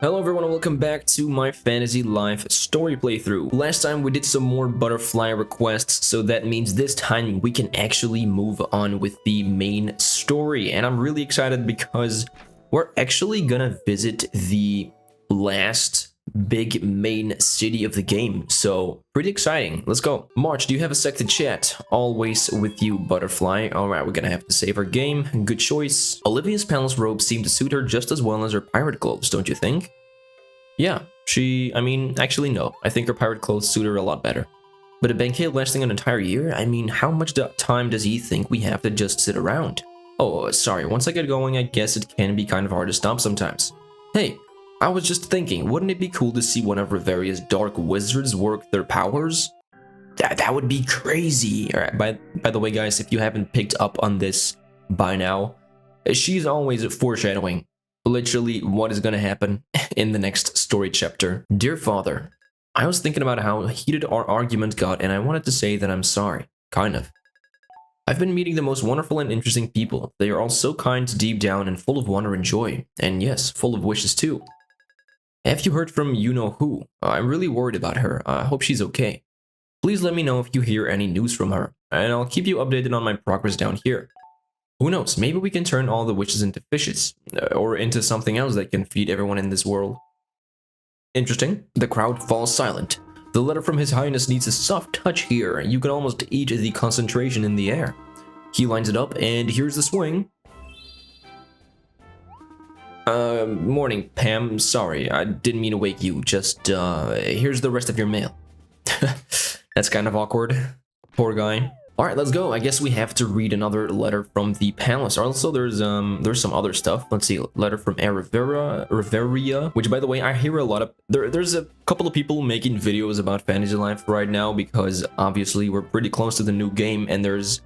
Hello everyone and welcome back to my Fantasy Life story playthrough. Last time we did some more butterfly requests, so that means this time we can actually move on with the main story. And I'm really excited because we're actually gonna visit the last big main city of the game. So pretty exciting. Let's go. March, do you have a sec to chat? Always with you, butterfly. Alright, we're gonna have to save our game. Good choice. Olivia's palace robes seem to suit her just as well as her pirate clothes, don't you think? Yeah, actually no. I think her pirate clothes suit her a lot better. But a banquet lasting an entire year? I mean, how much time does he think we have to just sit around? Oh, sorry, once I get going, I guess it can be kind of hard to stop sometimes. Hey, I was just thinking, wouldn't it be cool to see one of Riveria's dark wizards work their powers? That would be crazy. Alright, by the way, guys, if you haven't picked up on this by now, she's always foreshadowing literally what is going to happen in the next story chapter. Dear Father, I was thinking about how heated our argument got, and I wanted to say that I'm sorry. Kind of. I've been meeting the most wonderful and interesting people. They are all so kind deep down and full of wonder and joy. And yes, full of wishes too. Have you heard from you-know-who? I'm really worried about her. I hope she's okay. Please let me know if you hear any news from her, and I'll keep you updated on my progress down here. Who knows, maybe we can turn all the witches into fishes, or into something else that can feed everyone in this world. Interesting. The crowd falls silent. The letter from His Highness needs a soft touch here. You can almost eat the concentration in the air. He lines it up, and here's the swing. Morning, Pam. Sorry, I didn't mean to wake you. Just, here's the rest of your mail. That's kind of awkward. Poor guy. Alright, let's go. I guess we have to read another letter from the palace. Also, there's some other stuff. Let's see, letter from Riveria, which, by the way, I hear a lot of... There's a couple of people making videos about Fantasy Life right now because, obviously, we're pretty close to the new game, and there's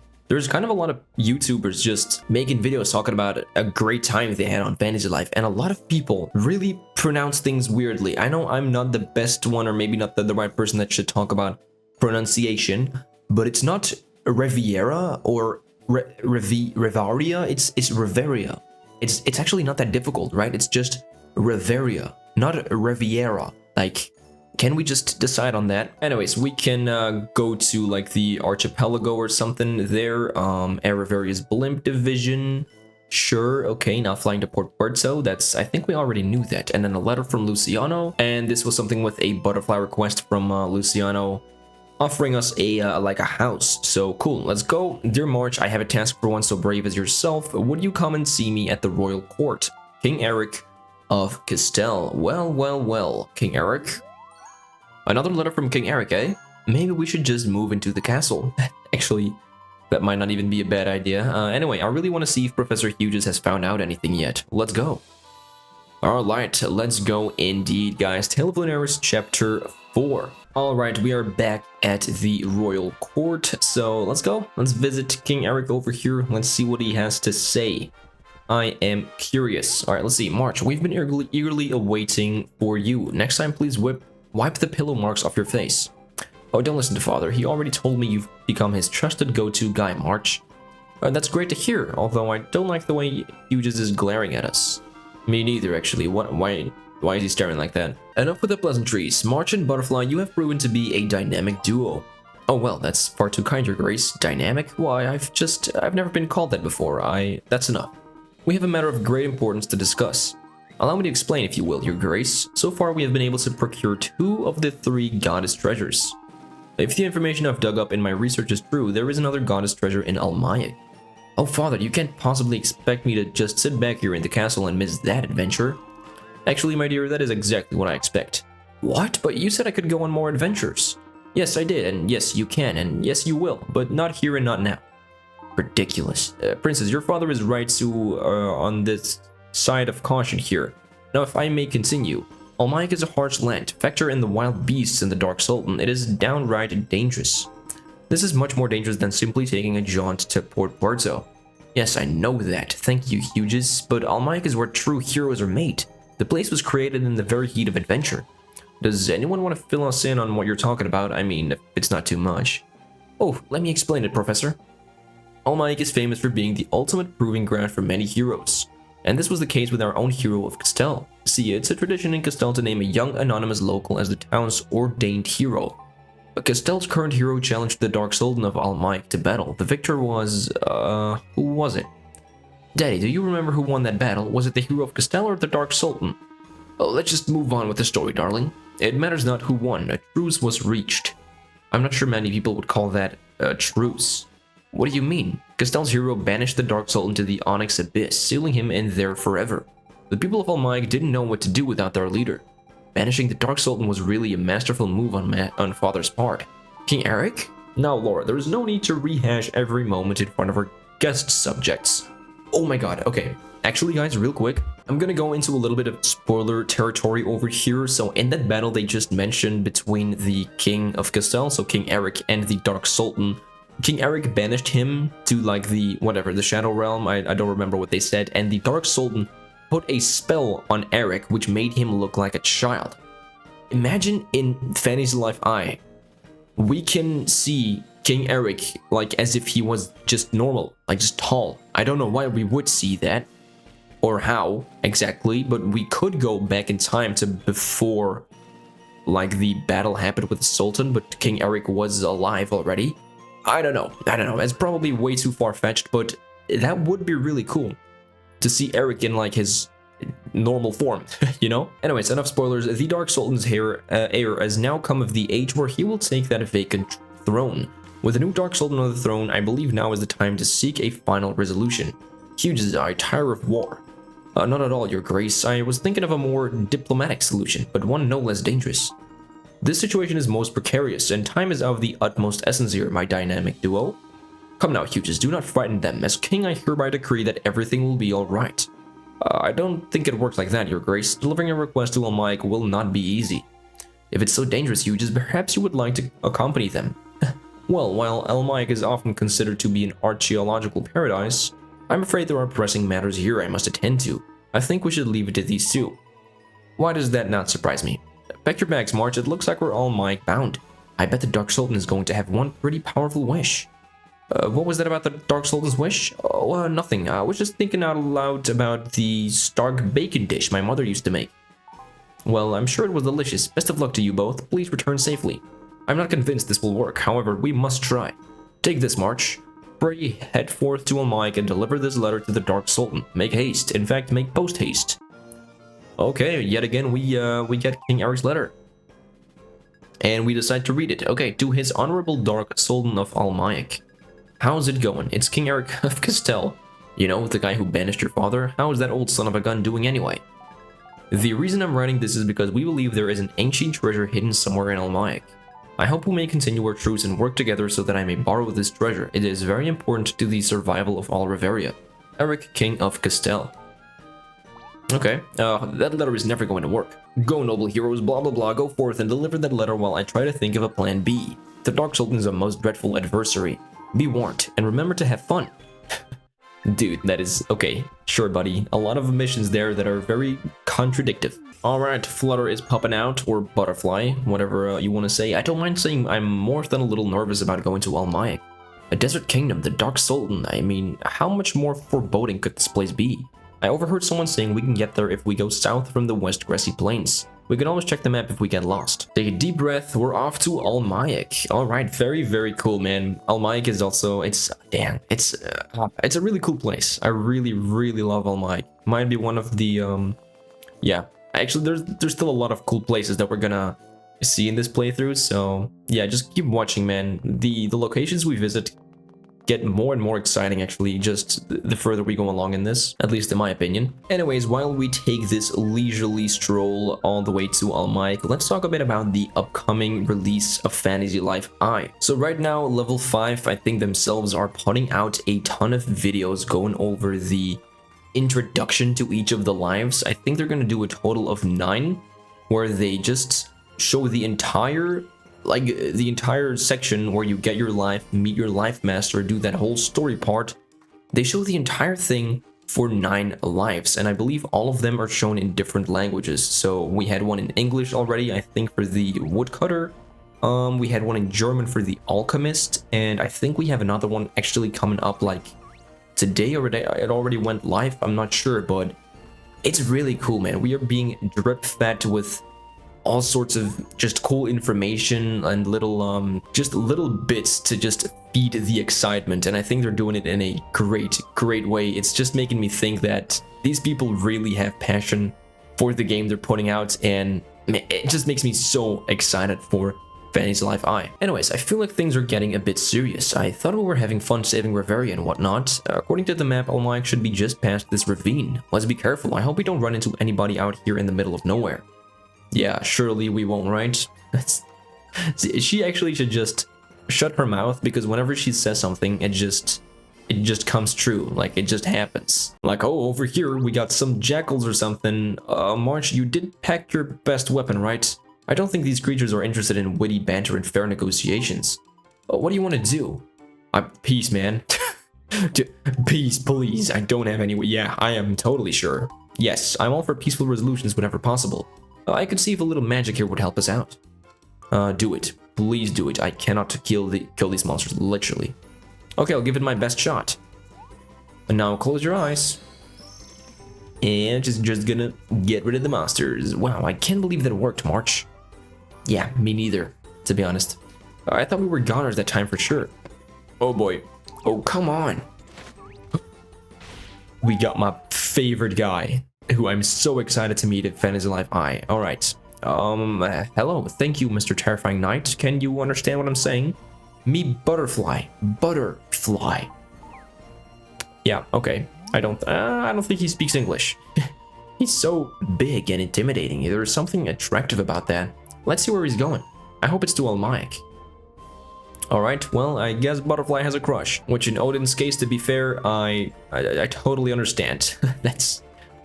kind of a lot of YouTubers just making videos talking about a great time they had on Fantasy Life, and a lot of people really pronounce things weirdly. I know I'm not the best one, or maybe not the right person that should talk about pronunciation, but it's not Riviera or Rivaria. It's Riveria. It's actually not that difficult, right? It's just Riveria, not Riviera. Like, can we just decide on that? Anyways, we can go to like the archipelago or something there. Riveria's blimp division. Sure, okay, now flying to Port Puerto. I think we already knew that. And then a letter from Luciano, and this was something with a butterfly request from Luciano, offering us like a house. So cool, let's go. Dear March, I have a task for one so brave as yourself. Would you come and see me at the royal court? King Eric of Castell. Well, King Eric. Another letter from King Eric, eh? Maybe we should just move into the castle. Actually, that might not even be a bad idea. Anyway, I really want to see if Professor Hughes has found out anything yet. Let's go. Alright, let's go indeed, guys. Tale of Lunaris, Chapter 4. Alright, we are back at the royal court, so let's go. Let's visit King Eric over here. Let's see what he has to say. I am curious. Alright, let's see. March, we've been eagerly awaiting for you. Next time, please wipe the pillow marks off your face. Oh, don't listen to Father. He already told me you've become his trusted go-to guy, March. That's great to hear, although I don't like the way Hughes is glaring at us. Me neither, actually. Why is he staring like that? Enough with the pleasantries. March and Butterfly, you have proven to be a dynamic duo. Oh well, that's far too kind, Your Grace. Dynamic? Why, I've never been called that before. That's enough. We have a matter of great importance to discuss. Allow me to explain, if you will, Your Grace. So far, we have been able to procure 2 of the 3 goddess treasures. If the information I've dug up in my research is true, there is another goddess treasure in Almayak. Oh, Father, you can't possibly expect me to just sit back here in the castle and miss that adventure. Actually, my dear, that is exactly what I expect. What? But you said I could go on more adventures. Yes, I did, and yes, you can, and yes, you will, but not here and not now. Ridiculous. Princess, your father is right to on this side of caution here. Now, if I may continue, Almayak is a harsh land. Factor in the wild beasts and the Dark Sultan. It is downright dangerous. This is much more dangerous than simply taking a jaunt to Port Puerto. Yes, I know that. Thank you, Hughes. But Almayak is where true heroes are made. The place was created in the very heat of adventure. Does anyone want to fill us in on what you're talking about? I mean, if it's not too much. Oh, let me explain it, Professor. Almayak is famous for being the ultimate proving ground for many heroes. And this was the case with our own hero of Castell. See, it's a tradition in Castell to name a young anonymous local as the town's ordained hero. But Castell's current hero challenged the Dark Sultan of Almaik to battle. The victor was, who was it? Daddy, do you remember who won that battle? Was it the hero of Castell or the Dark Sultan? Oh, let's just move on with the story, darling. It matters not who won, a truce was reached. I'm not sure many people would call that a truce. What do you mean? Castell's hero banished the Dark Sultan to the Onyx Abyss, sealing him in there forever. The people of Almaik didn't know what to do without their leader. Banishing the Dark Sultan was really a masterful move on Father's part. King Eric? Now, Laura, there is no need to rehash every moment in front of our guest subjects. Oh my god, okay. Actually, guys, real quick, I'm gonna go into a little bit of spoiler territory over here. So in that battle they just mentioned between the King of Castell, so King Eric, and the Dark Sultan, King Eric banished him to like the, whatever, the Shadow Realm, I don't remember what they said, and the Dark Sultan put a spell on Eric which made him look like a child. Imagine in Fantasy Life I, we can see King Eric like as if he was just normal, like just tall. I don't know why we would see that, or how exactly, but we could go back in time to before like the battle happened with the Sultan, but King Eric was alive already. I don't know, it's probably way too far-fetched, but that would be really cool to see Eric in like his normal form, you know? Anyways, enough spoilers. The Dark Sultan's heir has now come of the age where he will take that vacant throne. With the new Dark Sultan on the throne, I believe now is the time to seek a final resolution. Huge, I tire of war. Not at all, Your Grace. I was thinking of a more diplomatic solution, but one no less dangerous. This situation is most precarious, and time is of the utmost essence here, my dynamic duo. Come now, Huges, do not frighten them. As king, I hereby decree that everything will be alright. I don't think it works like that, Your Grace. Delivering a request to Almaik will not be easy. If it's so dangerous, Huges, perhaps you would like to accompany them. Well, while Almaik is often considered to be an archaeological paradise, I'm afraid there are pressing matters here I must attend to. I think we should leave it to these two. Why does that not surprise me? Pack your bags, March. It looks like we're Almaik bound. I bet the Dark Sultan is going to have one pretty powerful wish. What was that about the Dark Sultan's wish? Oh, nothing. I was just thinking out loud about the Stark bacon dish my mother used to make. Well, I'm sure it was delicious. Best of luck to you both. Please return safely. I'm not convinced this will work. However, we must try. Take this, March. Pray, head forth to Almaik and deliver this letter to the Dark Sultan. Make haste. In fact, make post-haste. Okay, yet again, we get King Eric's letter. And we decide to read it. Okay, to his honorable Dark Sultan of Almaik. How's it going? It's King Eric of Castell. You know, the guy who banished your father? How is that old son of a gun doing anyway? The reason I'm writing this is because we believe there is an ancient treasure hidden somewhere in Almaik. I hope we may continue our truce and work together so that I may borrow this treasure. It is very important to the survival of all Reveria. Eric, King of Castell. Okay, that letter is never going to work. Go, noble heroes, blah blah blah, go forth and deliver that letter while I try to think of a plan B. The Dark Sultan is a most dreadful adversary. Be warned, and remember to have fun. Dude, that is... okay, sure buddy. A lot of missions there that are very contradictive. Alright, Flutter is popping out, or Butterfly, whatever you want to say. I don't mind saying I'm more than a little nervous about going to Almaik. A desert kingdom, the Dark Sultan, I mean, how much more foreboding could this place be? I overheard someone saying we can get there if we go south from the West Grassy Plains. We can always check the map if we get lost. Take a deep breath, we're off to Almaik. Alright, very, very cool, man. Almaik is also, it's a really cool place. I really, really love Almaik. Might be one of the, yeah. Actually, there's still a lot of cool places that we're gonna see in this playthrough, so yeah, just keep watching, man. The locations we visit get more and more exciting, actually, just the further we go along in this, at least in my opinion. Anyways, while we take this leisurely stroll all the way to Almaik, let's talk a bit about the upcoming release of Fantasy Life I. So right now, level 5, I think themselves are putting out a ton of videos going over the introduction to each of the lives. I think they're going to do a total of 9, where they just show the entire section where you get your life, meet your life master, do that whole story part. They show the entire thing for 9 lives, and I believe all of them are shown in different languages. So we had one in English already, I think, for the woodcutter. We had one in German for the alchemist, and I think we have another one actually coming up, like today or it already went live. I'm not sure, but it's really cool, man. We are being drip fed with all sorts of just cool information and little just little bits to just feed the excitement, and I think they're doing it in a great way. It's just making me think that these people really have passion for the game they're putting out, and it just makes me so excited for Fantasy Life I. Anyways, I feel like things are getting a bit serious. I thought we were having fun saving Reveria and whatnot. According to the map, Almike should be just past this ravine. Let's be careful. I hope we don't run into anybody out here in the middle of nowhere. Yeah, surely we won't, right? She actually should just shut her mouth, because whenever she says something, it just comes true. Like, it just happens. Like, oh, over here we got some jackals or something. March, you did pack your best weapon, right? I don't think these creatures are interested in witty banter and fair negotiations. What do you want to do? Peace, man. Peace, please. I don't have any. Yeah, I am totally sure. Yes, I'm all for peaceful resolutions whenever possible. I could see if a little magic here would help us out. Do it. Please do it. I cannot kill these monsters, literally. Okay, I'll give it my best shot. And now close your eyes. And just gonna get rid of the monsters. Wow, I can't believe that it worked, March. Yeah, me neither, to be honest. I thought we were goners that time for sure. Oh boy. Oh, come on. We got my favorite guy, who I'm so excited to meet at Fantasy Life I. Alright. Hello. Thank you, Mr. Terrifying Knight. Can you understand what I'm saying? Me butterfly. Butterfly. Yeah, okay. I don't think he speaks English. He's so big and intimidating. There's something attractive about that. Let's see where he's going. I hope it's to Almike. Alright, well, I guess Butterfly has a crush. Which in Odin's case, to be fair, I totally understand.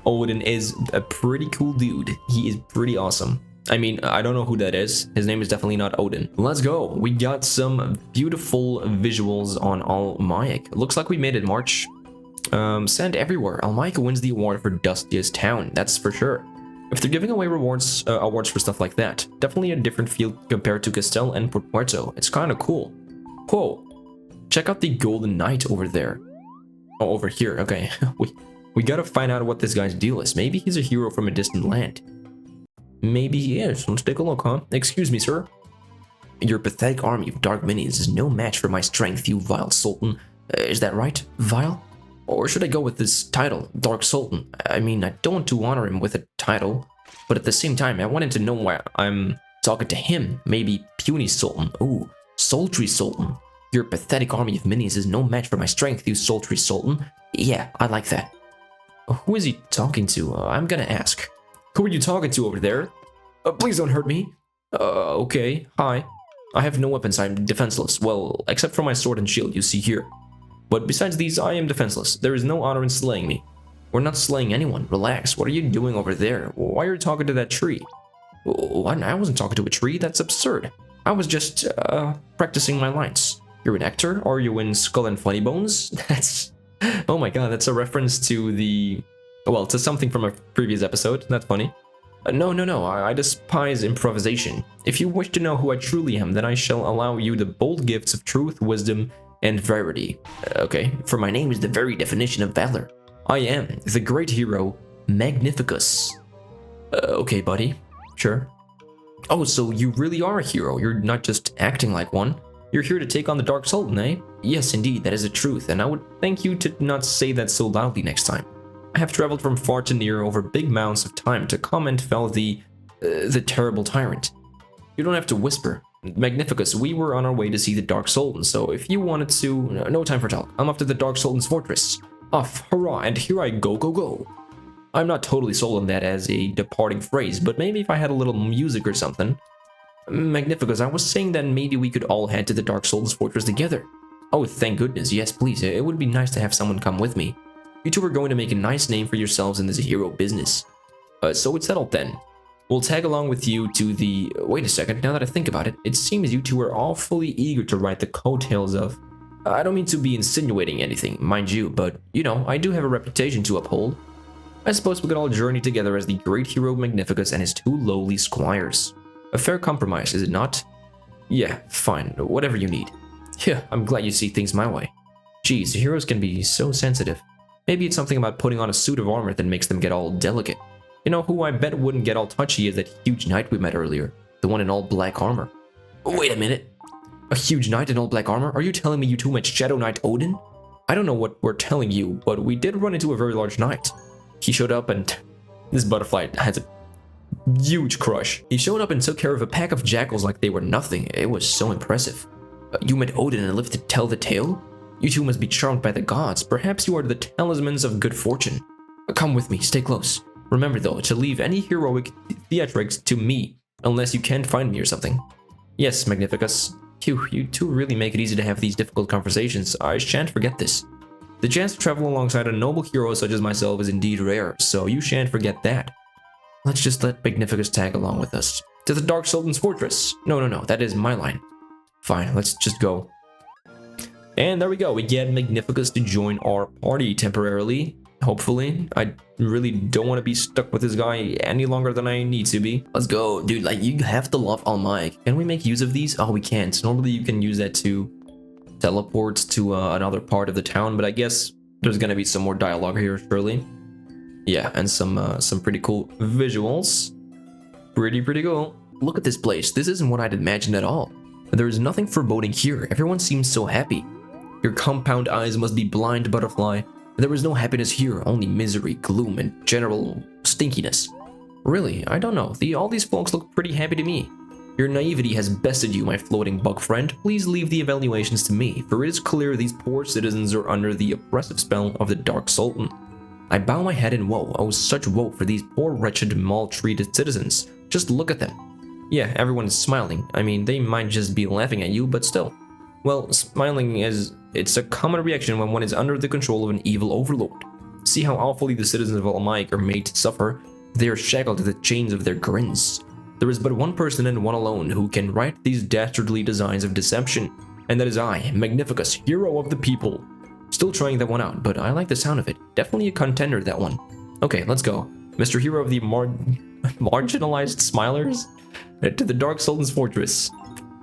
Odin is a pretty cool dude. He is pretty awesome. I mean, I don't know who that is. His name is definitely not Odin. Let's go. We got some beautiful visuals on Almike. Looks like we made it, March. Sand everywhere. Almike wins the award for Dustiest Town, that's for sure. If they're giving away awards for stuff like that, definitely a different feel compared to Castel and Port Puerto. It's kind of cool. Whoa, check out the Golden Knight over there. Oh, over here, okay. we gotta find out what this guy's deal is. Maybe he's a hero from a distant land. Maybe he is. Let's take a look, huh? Excuse me, sir. Your pathetic army of dark minions is no match for my strength, you vile Sultan. Is that right, vile? Or should I go with this title, Dark Sultan? I mean, I don't want to honor him with a title, but at the same time, I wanted to know why I'm talking to him. Maybe Puny Sultan. Ooh, Sultry Sultan. Your pathetic army of minions is no match for my strength, you sultry Sultan. Yeah, I like that. Who is he talking to? I'm gonna ask. Who are you talking to over there? Please don't hurt me. Okay, hi. I have no weapons, I'm defenseless. Well, except for my sword and shield you see here. But besides these, I am defenseless. There is no honor in slaying me. We're not slaying anyone. Relax. What are you doing over there? Why are you talking to that tree? What? I wasn't talking to a tree. That's absurd. I was just, practicing my lines. You're an actor? Are you in Skull and Funny Bones? That's... Oh my god, that's a reference to the... Well, to something from a previous episode. That's funny. No. I despise improvisation. If you wish to know who I truly am, then I shall allow you the bold gifts of truth, wisdom, and verity. Okay, for my name is the very definition of valor. I am the great hero, Magnificus. Okay, buddy. Sure. Oh, so you really are a hero. You're not just acting like one. You're here to take on the Dark Sultan, eh? Yes, indeed, that is the truth, and I would thank you to not say that so loudly next time. I have traveled from far to near over big mounds of time to come and fell the terrible tyrant. You don't have to whisper. Magnificus, we were on our way to see the Dark Sultan, so if you wanted to... No time for talk. I'm off to the Dark Sultan's fortress. Off, hurrah, and here I go. I'm not totally sold on that as a departing phrase, but maybe if I had a little music or something. Magnificus, I was saying that maybe we could all head to the Dark Sultan's fortress together. Oh, thank goodness, yes please, it would be nice to have someone come with me. You two are going to make a nice name for yourselves in this hero business. So it's settled then. We'll tag along with you to the... Wait a second, now that I think about it, it seems you two are awfully eager to ride the coattails of... I don't mean to be insinuating anything, mind you, but, you know, I do have a reputation to uphold. I suppose we could all journey together as the great hero Magnificus and his two lowly squires. A fair compromise, is it not? Yeah, fine, whatever you need. Yeah, I'm glad you see things my way. Geez, heroes can be so sensitive. Maybe it's something about putting on a suit of armor that makes them get all delicate. You know who I bet wouldn't get all touchy is that huge knight we met earlier. The one in all black armor. Wait a minute. A huge knight in all black armor? Are you telling me you two met Shadow Knight Odin? I don't know what we're telling you, but we did run into a very large knight. He showed up and... This butterfly has a huge crush. He showed up and took care of a pack of jackals like they were nothing. It was so impressive. You met Odin and lived to tell the tale? You two must be charmed by the gods. Perhaps you are the talismans of good fortune. Come with me, stay close. Remember though, to leave any heroic theatrics to me, unless you can't find me or something. Yes, Magnificus. Phew, you two really make it easy to have these difficult conversations. I shan't forget this. The chance to travel alongside a noble hero such as myself is indeed rare, so you shan't forget that. Let's just let Magnificus tag along with us. To the Dark Sultan's fortress. No, that is my line. Fine, let's just go. And there we go, we get Magnificus to join our party temporarily. Hopefully. I really don't want to be stuck with this guy any longer than I need to be. Let's go, dude. Like, you have to love Almike. Can we make use of these? Oh, we can't. Normally you can use that to teleport to another part of the town, but I guess there's gonna be some more dialogue here, surely. Yeah, and some pretty cool visuals. Pretty cool. Look at this place. This isn't what I'd imagined at all. There is nothing foreboding here. Everyone seems so happy. Your compound eyes must be blind, Butterfly. There is no happiness here, only misery, gloom, and general stinkiness. Really, I don't know. All these folks look pretty happy to me. Your naivety has bested you, my floating bug friend. Please leave the evaluations to me, for it is clear these poor citizens are under the oppressive spell of the Dark Sultan. I bow my head in woe. Oh, such woe for these poor, wretched, maltreated citizens. Just look at them. Yeah, everyone is smiling. I mean, they might just be laughing at you, but still. Well, smiling it's a common reaction when one is under the control of an evil overlord. See how awfully the citizens of Almike are made to suffer. They are shackled to the chains of their grins. There is but one person and one alone who can write these dastardly designs of deception, and that is I, Magnificus, hero of the people. Still trying that one out, but I like the sound of it. Definitely a contender, that one. Okay, let's go. Mr. Hero of the marginalized smilers, to the Dark Sultan's fortress.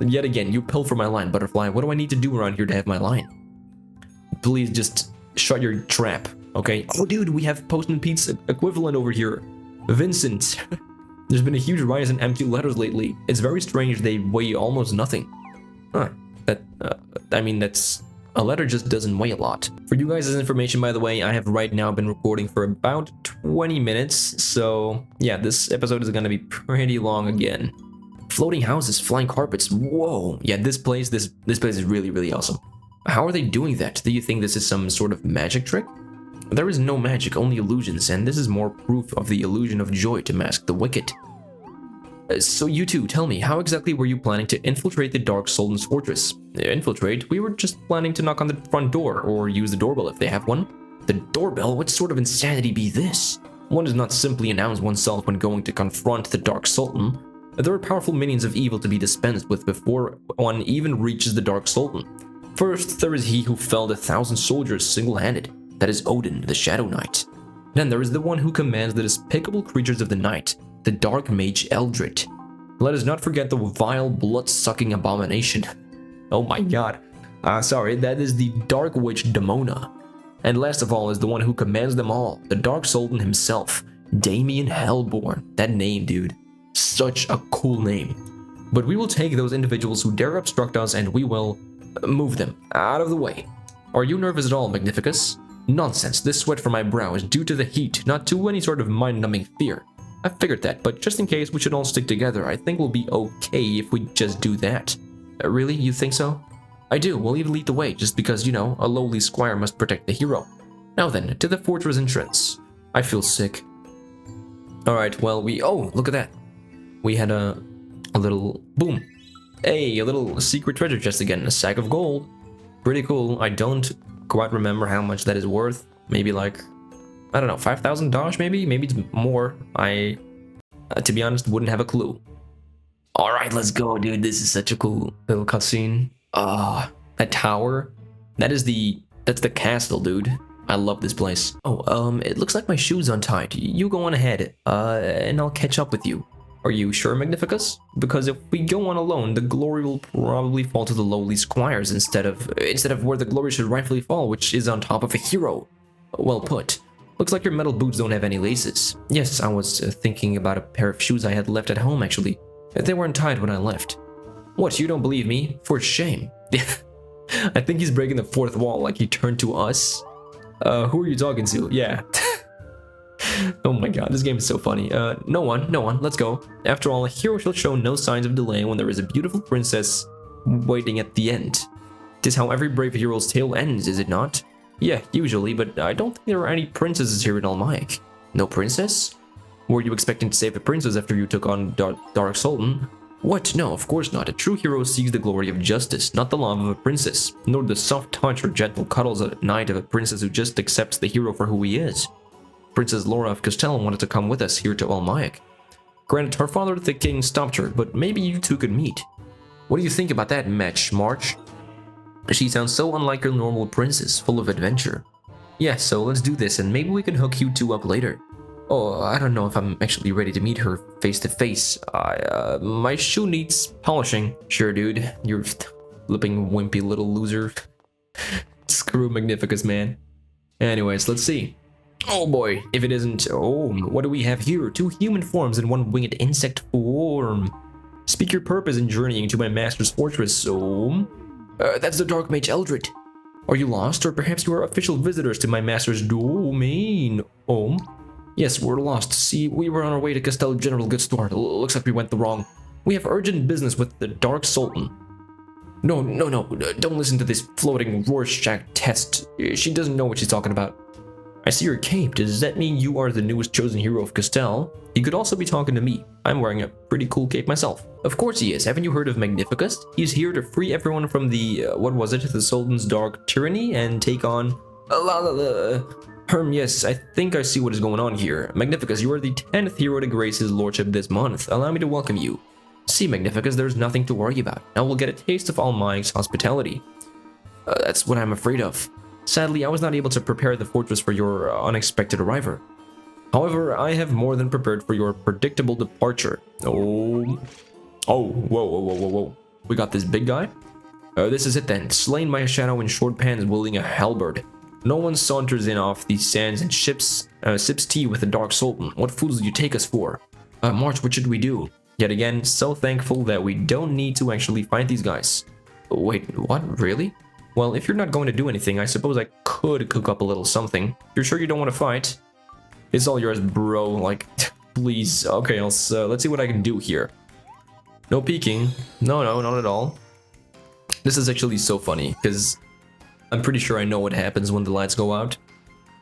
And yet again, you pilfer my line, Butterfly. What do I need to do around here to have my line? Please just shut your trap, okay? Oh, dude, we have Postman Pete's equivalent over here. Vincent. There's been a huge rise in empty letters lately. It's very strange they weigh almost nothing. Huh. I mean, that's... A letter just doesn't weigh a lot. For you guys' information, by the way, I have right now been recording for about 20 minutes, so yeah, this episode is gonna be pretty long again. Floating houses, flying carpets, whoa! Yeah, this place is really awesome. How are they doing that? Do you think this is some sort of magic trick? There is no magic, only illusions, and this is more proof of the illusion of joy to mask the wicked. So you two, tell me, how exactly were you planning to infiltrate the Dark Sultan's fortress? Infiltrate? We were just planning to knock on the front door, or use the doorbell if they have one. The doorbell? What sort of insanity be this? One does not simply announce oneself when going to confront the Dark Sultan. There are powerful minions of evil to be dispensed with before one even reaches the Dark Sultan. First, there is he who felled 1,000 soldiers single-handed. That is Odin, the Shadow Knight. Then there is the one who commands the despicable creatures of the night, the Dark Mage Eldritch. Let us not forget the vile, blood-sucking abomination. Oh my god. Sorry, that is the Dark Witch Demona. And last of all is the one who commands them all, the Dark Sultan himself, Damien Hellborn. That name, dude. Such a cool name. But we will take those individuals who dare obstruct us and we will move them out of the way. Are you nervous at all, Magnificus? Nonsense, this sweat from my brow is due to the heat, not to any sort of mind-numbing fear. I figured that, but just in case we should all stick together, I think we'll be okay if we just do that. Really? You think so? I do, we'll even lead the way, just because, you know, a lowly squire must protect the hero. Now then, to the fortress entrance. I feel sick. Alright, well, oh, look at that. We had a little, boom. Hey, a little secret treasure chest again, a sack of gold. Pretty cool. I don't quite remember how much that is worth. Maybe like, I don't know, $5,000 maybe? Maybe it's more. I, to be honest, wouldn't have a clue. Alright, let's go, dude. This is such a cool little cutscene. That tower. That's the castle, dude. I love this place. Oh, it looks like my shoe's untied. You go on ahead, and I'll catch up with you. Are you sure, Magnificus? Because if we go on alone, the glory will probably fall to the lowly squires instead of where the glory should rightfully fall, which is on top of a hero. Well put. Looks like your metal boots don't have any laces. Yes, I was thinking about a pair of shoes I had left at home, actually. They weren't tied when I left. What, you don't believe me? For shame. I think he's breaking the fourth wall, like he turned to us. Who are you talking to? Yeah. Oh my god, this game is so funny. No one, let's go. After all, a hero shall show no signs of delay when there is a beautiful princess waiting at the end. Tis how every brave hero's tale ends, is it not? Yeah, usually, but I don't think there are any princesses here in Almaik. No princess? Were you expecting to save the princess after you took on Dark Sultan? What? No, of course not. A true hero seeks the glory of justice, not the love of a princess, nor the soft touch or gentle cuddles at night of a princess who just accepts the hero for who he is. Princess Laura of Castell wanted to come with us here to Almaik. Granted, her father, the king, stopped her, but maybe you two could meet. What do you think about that match, March? She sounds so unlike your normal princess, full of adventure. Yeah, so let's do this, and maybe we can hook you two up later. Oh, I don't know if I'm actually ready to meet her face to face. My shoe needs polishing. Sure, dude. You're flipping wimpy little loser. Screw Magnificus, man. Anyways, let's see. Oh boy, if it isn't... Oh, what do we have here? 2 human forms and 1 winged insect form. Speak your purpose in journeying to my master's fortress, that's the Dark Mage Eldred. Are you lost, or perhaps you are official visitors to my master's domain? Yes, we're lost. See, we were on our way to Castell General Goods Store. Looks like we went the wrong. We have urgent business with the Dark Sultan. No, don't listen to this floating Rorschach test. She doesn't know what she's talking about. I see your cape. Does that mean you are the newest chosen hero of Castell? He could also be talking to me. I'm wearing a pretty cool cape myself. Of course he is. Haven't you heard of Magnificus? He's here to free everyone from the, the Sultan's dark tyranny and take on... yes, I think I see what is going on here. Magnificus, you are the 10th hero to grace his lordship this month. Allow me to welcome you. See, Magnificus, there's nothing to worry about. Now we'll get a taste of Almaik's hospitality. That's what I'm afraid of. Sadly, I was not able to prepare the fortress for your unexpected arrival. However, I have more than prepared for your predictable departure. Whoa. We got this big guy? This is it then. Slain by a shadow in short pants wielding a halberd. No one saunters in off these sands and sips tea with the Dark Sultan. What fools do you take us for? March, what should we do? Yet again, so thankful that we don't need to actually fight these guys. Wait, what? Really? Well, if you're not going to do anything, I suppose I could cook up a little something. You're sure you don't want to fight? It's all yours, bro. Like, please. Okay, let's see what I can do here. No peeking. No, not at all. This is actually so funny, because I'm pretty sure I know what happens when the lights go out.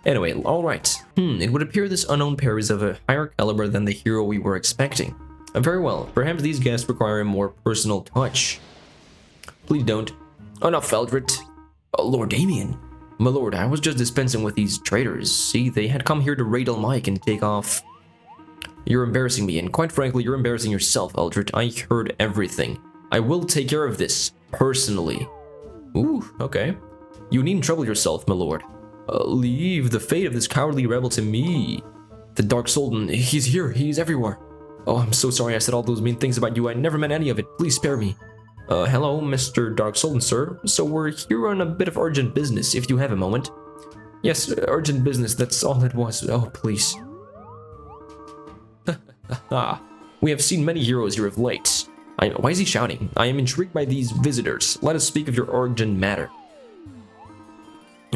Anyway, alright. It would appear this unknown pair is of a higher caliber than the hero we were expecting. Very well. Perhaps these guests require a more personal touch. Please don't. Enough, Eldred. Lord Damien. My lord, I was just dispensing with these traitors. See, they had come here to raid Almaik and take off. You're embarrassing me, and quite frankly, you're embarrassing yourself, Eldred. I heard everything. I will take care of this, personally. Ooh, okay. You needn't trouble yourself, my lord. Leave the fate of this cowardly rebel to me. The Dark Sultan, he's here, he's everywhere. Oh, I'm so sorry I said all those mean things about you. I never meant any of it. Please spare me. Hello, Mr. Dark Sultan, sir. So we're here on a bit of urgent business, if you have a moment. Yes, urgent business, that's all it was. Oh, please. We have seen many heroes here of late. Why is he shouting? I am intrigued by these visitors. Let us speak of your urgent matter.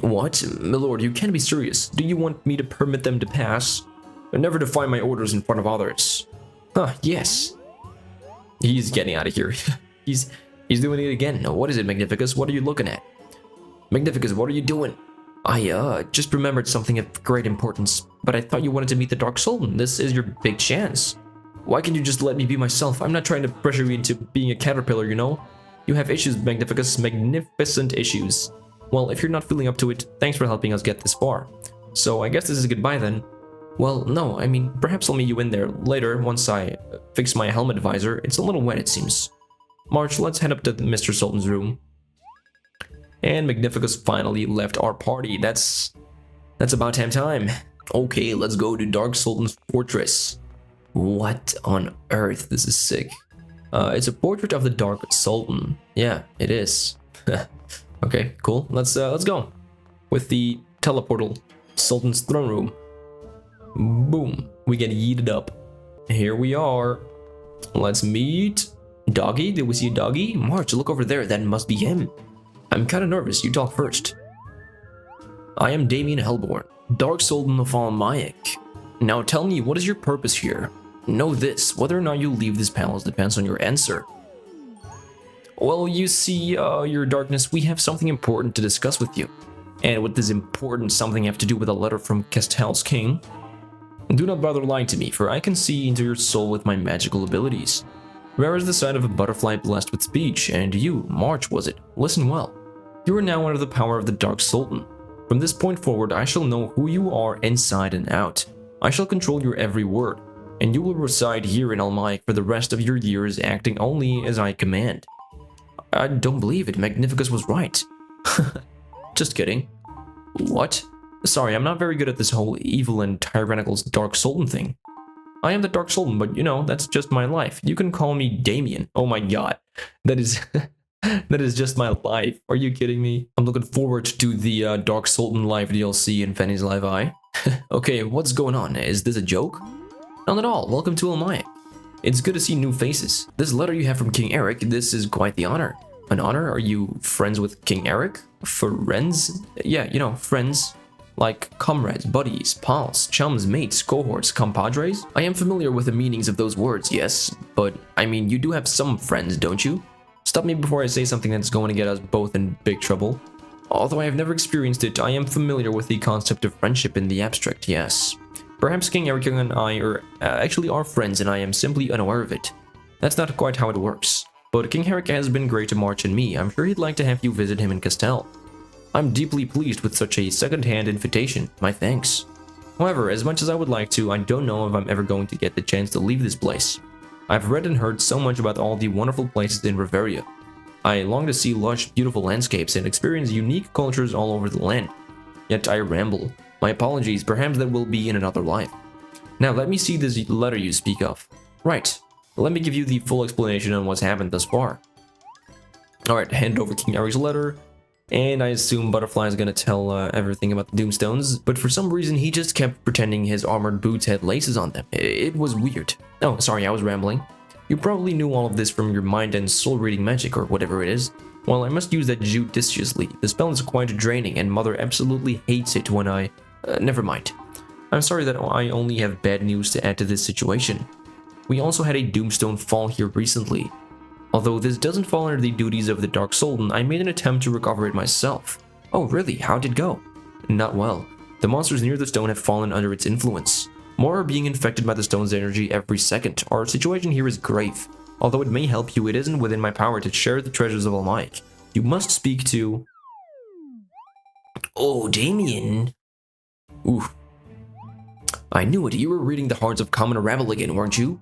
What? My lord, you can't be serious. Do you want me to permit them to pass? I never defy my orders in front of others. Yes. He's getting out of here. He's doing it again. What is it, Magnificus? What are you looking at? Magnificus, what are you doing? I just remembered something of great importance, but I thought you wanted to meet the Dark Sultan. This is your big chance. Why can't you just let me be myself? I'm not trying to pressure you into being a caterpillar, you know? You have issues, Magnificus, magnificent issues. Well, if you're not feeling up to it, thanks for helping us get this far. So I guess this is a goodbye then. Well, no, I mean, perhaps I'll meet you in there later once I fix my helmet visor. It's a little wet, it seems. March, let's head up to Mr. Sultan's room. And Magnificus finally left our party. That's about damn time. Okay, let's go to Dark Sultan's fortress. What on earth? This is sick. It's a portrait of the Dark Sultan. Yeah, it is. Okay, cool. Let's go with the teleportal Sultan's throne room. Boom, we get yeeted up. Here we are. Let's meet. Doggy, did we see a doggy? March, look over there, that must be him. I'm kind of nervous, you talk first. I am Damien Hellborn, Dark Sultan of Almayak. Now tell me, what is your purpose here? Know this, whether or not you leave this palace depends on your answer. Well, you see, your darkness, we have something important to discuss with you. And what does important something have to do with a letter from Castel's king? Do not bother lying to me, for I can see into your soul with my magical abilities. Rare is the sight of a butterfly blessed with speech, and you, March was it, listen well. You are now under the power of the Dark Sultan. From this point forward, I shall know who you are inside and out. I shall control your every word, and you will reside here in Almayak for the rest of your years, acting only as I command. I don't believe it, Magnificus was right. Just kidding. What? Sorry, I'm not very good at this whole evil and tyrannical Dark Sultan thing. I am the Dark Sultan, but you know, that's just my life. You can call me Damien. Oh my god. That is... that is just my life. Are you kidding me? I'm looking forward to the Dark Sultan Live DLC in Fanny's Live Eye. Okay, what's going on? Is this a joke? Not at all. Welcome to Almayak. It's good to see new faces. This letter you have from King Eric, this is quite the honor. An honor? Are you friends with King Eric? Friends? Yeah, you know, friends. Like comrades, buddies, pals, chums, mates, cohorts, compadres? I am familiar with the meanings of those words, yes, but I mean, you do have some friends, don't you? Stop me before I say something that's going to get us both in big trouble. Although I have never experienced it, I am familiar with the concept of friendship in the abstract, yes. Perhaps King Eric and I actually are friends and I am simply unaware of it. That's not quite how it works. But King Eric has been great to March and me. I'm sure he'd like to have you visit him in Castel. I'm deeply pleased with such a second-hand invitation. My thanks. However, as much as I would like to, I don't know if I'm ever going to get the chance to leave this place. I've read and heard so much about all the wonderful places in Riveria. I long to see lush, beautiful landscapes and experience unique cultures all over the land. Yet I ramble. My apologies, perhaps that will be in another life. Now let me see this letter you speak of. Right. Let me give you the full explanation on what's happened thus far. Alright, hand over King Eric's letter. And I assume Butterfly is gonna tell everything about the Doomstones, but for some reason he just kept pretending his armored boots had laces on them. It was weird. Oh, sorry, I was rambling. You probably knew all of this from your mind and soul reading magic or whatever it is. Well, I must use that judiciously. The spell is quite draining and Mother absolutely hates it when I... never mind. I'm sorry that I only have bad news to add to this situation. We also had a Doomstone fall here recently. Although this doesn't fall under the duties of the Dark Sultan, I made an attempt to recover it myself. Oh really? How'd it go? Not well. The monsters near the stone have fallen under its influence. More are being infected by the stone's energy every second. Our situation here is grave. Although it may help you, it isn't within my power to share the treasures of Almayak. You must speak to... Oh, Damien. Oof. I knew it. You were reading the hearts of common rabble again, weren't you?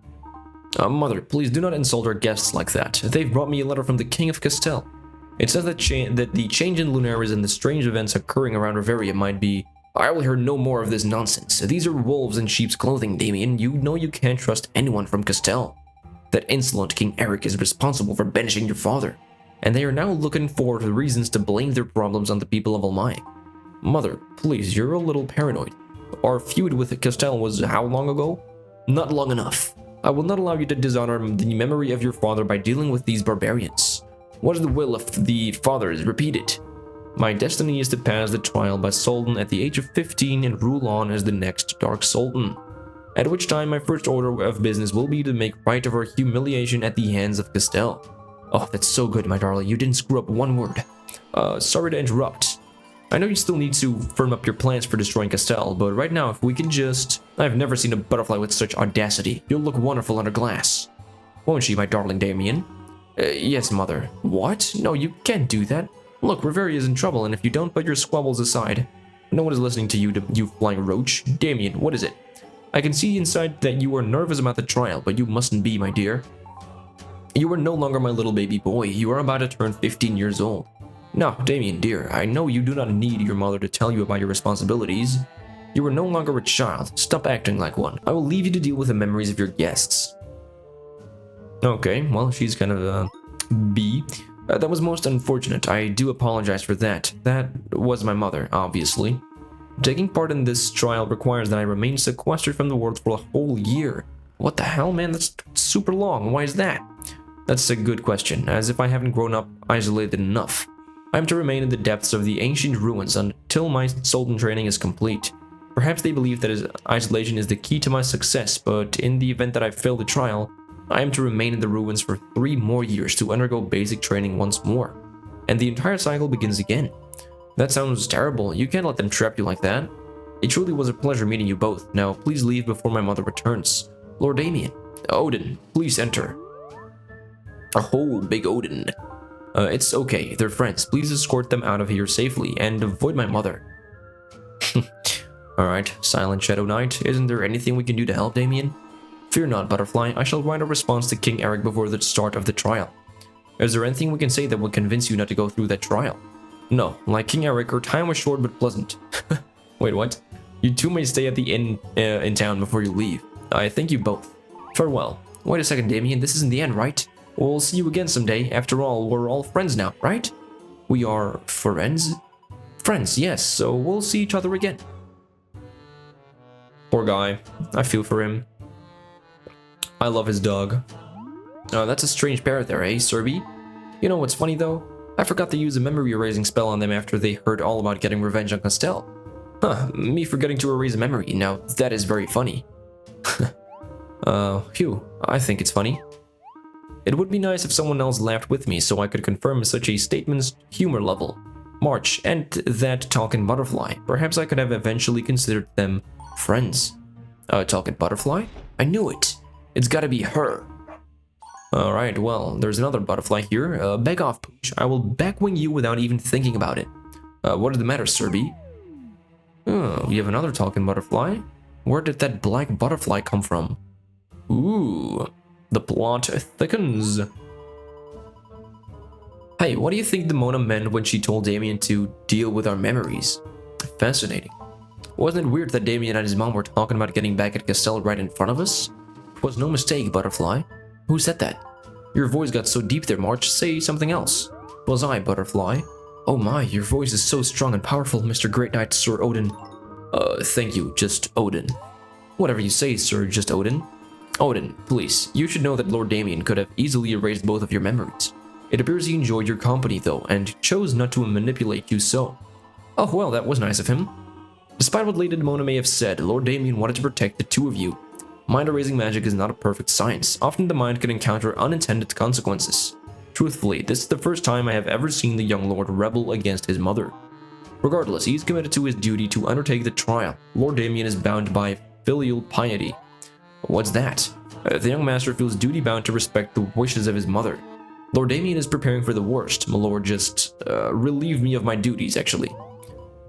Mother, please do not insult our guests like that. They've brought me a letter from the King of Castel. It says that the change in lunaries and the strange events occurring around Riveria might be... I will hear no more of this nonsense. These are wolves in sheep's clothing, Damien. You know you can't trust anyone from Castel. That insolent King Eric is responsible for banishing your father, and they are now looking for reasons to blame their problems on the people of Almayak. Mother, please, you're a little paranoid. Our feud with Castel was how long ago? Not long enough. I will not allow you to dishonor the memory of your father by dealing with these barbarians. What is the will of the fathers? Repeat it. My destiny is to pass the trial by Sultan at the age of 15 and rule on as the next Dark Sultan. At which time my first order of business will be to make right of our humiliation at the hands of Castel. Oh, that's so good, my darling. You didn't screw up one word. Sorry to interrupt. I know you still need to firm up your plans for destroying Castel, but right now if we can just... I've never seen a butterfly with such audacity. You'll look wonderful under glass. Won't she, my darling Damien? Yes, Mother. What? No, you can't do that. Look, Riveria is in trouble, and if you don't put your squabbles aside... No one is listening to you, you flying roach. Damien, what is it? I can see inside that you are nervous about the trial, but you mustn't be, my dear. You are no longer my little baby boy. You are about to turn 15 years old. No, Damien, dear, I know you do not need your mother to tell you about your responsibilities. You are no longer a child. Stop acting like one. I will leave you to deal with the memories of your guests. Okay, well, she's kind of a B. That was most unfortunate. I do apologize for that. That was my mother, obviously. Taking part in this trial requires that I remain sequestered from the world for a whole year. What the hell, man? That's super long. Why is that? That's a good question, as if I haven't grown up isolated enough. I am to remain in the depths of the ancient ruins until my Sultan training is complete. Perhaps they believe that isolation is the key to my success, but in the event that I fail the trial, I am to remain in the ruins for 3 more years to undergo basic training once more. And the entire cycle begins again. That sounds terrible. You can't let them trap you like that. It truly was a pleasure meeting you both. Now, please leave before my mother returns. Lord Damien. Odin, please enter. Oh, big Odin. It's okay. They're friends. Please escort them out of here safely and avoid my mother. Alright, Silent Shadow Knight. Isn't there anything we can do to help, Damien? Fear not, Butterfly. I shall write a response to King Eric before the start of the trial. Is there anything we can say that will convince you not to go through that trial? No, like King Eric, our time was short but pleasant. Wait, what? You two may stay at the inn in town before you leave. I thank you both. Farewell. Wait a second, Damien. This isn't the end, right? We'll see you again someday. After all, we're all friends now, right? We are friends? Friends, yes, so we'll see each other again. Poor guy. I feel for him. I love his dog. That's a strange pair there, eh, Serby? You know what's funny, though? I forgot to use a memory erasing spell on them after they heard all about getting revenge on Castell. Huh, me forgetting to erase a memory. Now, that is very funny. Phew, I think it's funny. It would be nice if someone else laughed with me so I could confirm such a statement's humor level. March, and that talking butterfly. Perhaps I could have eventually considered them friends. Talking butterfly? I knew it. It's gotta be her. Alright, well, there's another butterfly here. Beg off, Pooch. I will backwing you without even thinking about it. What is the matter, Serby? Oh, you have another talking butterfly? Where did that black butterfly come from? Ooh, the plot thickens. Hey, what do you think Demona meant when she told Damien to deal with our memories? Fascinating. Wasn't it weird that Damien and his mom were talking about getting back at Castell right in front of us? It was no mistake, Butterfly. Who said that? Your voice got so deep there, March. Say something else. Was I, Butterfly? Oh my, your voice is so strong and powerful, Mr. Great Knight, Sir Odin. Thank you, just Odin. Whatever you say, Sir, just Odin. Odin, please, you should know that Lord Damien could have easily erased both of your memories. It appears he enjoyed your company, though, and chose not to manipulate you so. Oh, well, that was nice of him. Despite what Lady Demona may have said, Lord Damien wanted to protect the two of you. Mind-erasing magic is not a perfect science. Often the mind can encounter unintended consequences. Truthfully, this is the first time I have ever seen the young lord rebel against his mother. Regardless, he is committed to his duty to undertake the trial. Lord Damien is bound by filial piety. What's that? The young master feels duty-bound to respect the wishes of his mother. Lord Damien is preparing for the worst. My lord just relieved me of my duties, actually.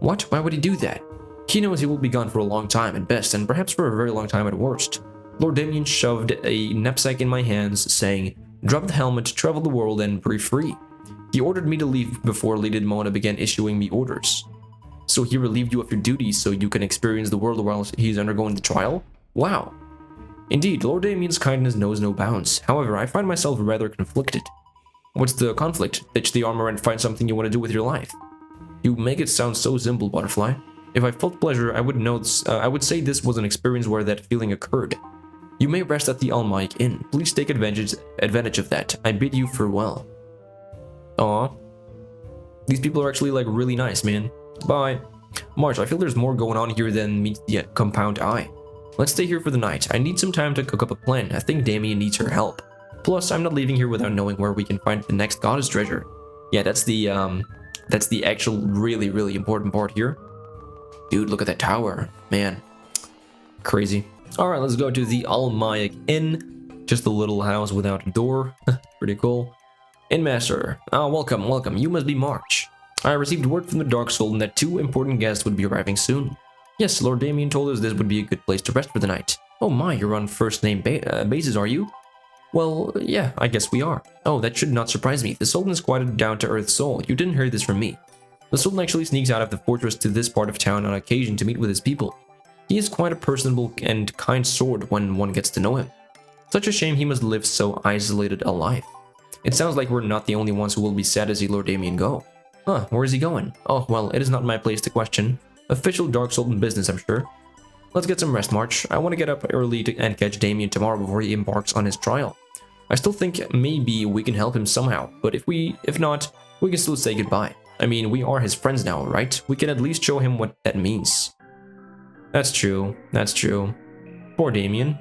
What? Why would he do that? He knows he will be gone for a long time at best, and perhaps for a very long time at worst. Lord Damien shoved a knapsack in my hands, saying, "Drop the helmet, travel the world, and be free." He ordered me to leave before Lady Demona began issuing me orders. So he relieved you of your duties so you can experience the world while he's undergoing the trial? Wow. Indeed, Lord Damien's kindness knows no bounds. However, I find myself rather conflicted. What's the conflict? Ditch the armor and find something you want to do with your life. You make it sound so simple, Butterfly. If I felt pleasure, I would say this was an experience where that feeling occurred. You may rest at the Almaik Inn. Please take advantage of that. I bid you farewell. Aw. These people are actually, like, really nice, man. Bye. March, I feel there's more going on here than meets the compound eye. Let's stay here for the night. I need some time to cook up a plan. I think Damien needs her help. Plus, I'm not leaving here without knowing where we can find the next goddess treasure. Yeah, that's the actual really, really important part here. Dude, look at that tower. Man. Crazy. Alright, let's go to the Almaik Inn. Just a little house without a door. Pretty cool. Inn Master. Welcome, welcome. You must be March. I received word from the Dark Sultan that 2 important guests would be arriving soon. Yes, Lord Damien told us this would be a good place to rest for the night. Oh my, you're on first name basis, are you? Well, yeah, I guess we are. Oh, that should not surprise me. The Sultan is quite a down-to-earth soul. You didn't hear this from me. The Sultan actually sneaks out of the fortress to this part of town on occasion to meet with his people. He is quite a personable and kind sort when one gets to know him. Such a shame he must live so isolated a life. It sounds like we're not the only ones who will be sad to see Lord Damien go. Huh, where is he going? Oh, well, it is not my place to question. Official Dark Sultan business, I'm sure. Let's get some rest, March. I want to get up early and catch Damien tomorrow before he embarks on his trial. I still think maybe we can help him somehow, but if not, we can still say goodbye. I mean, we are his friends now, right? We can at least show him what that means. That's true. That's true. Poor Damien.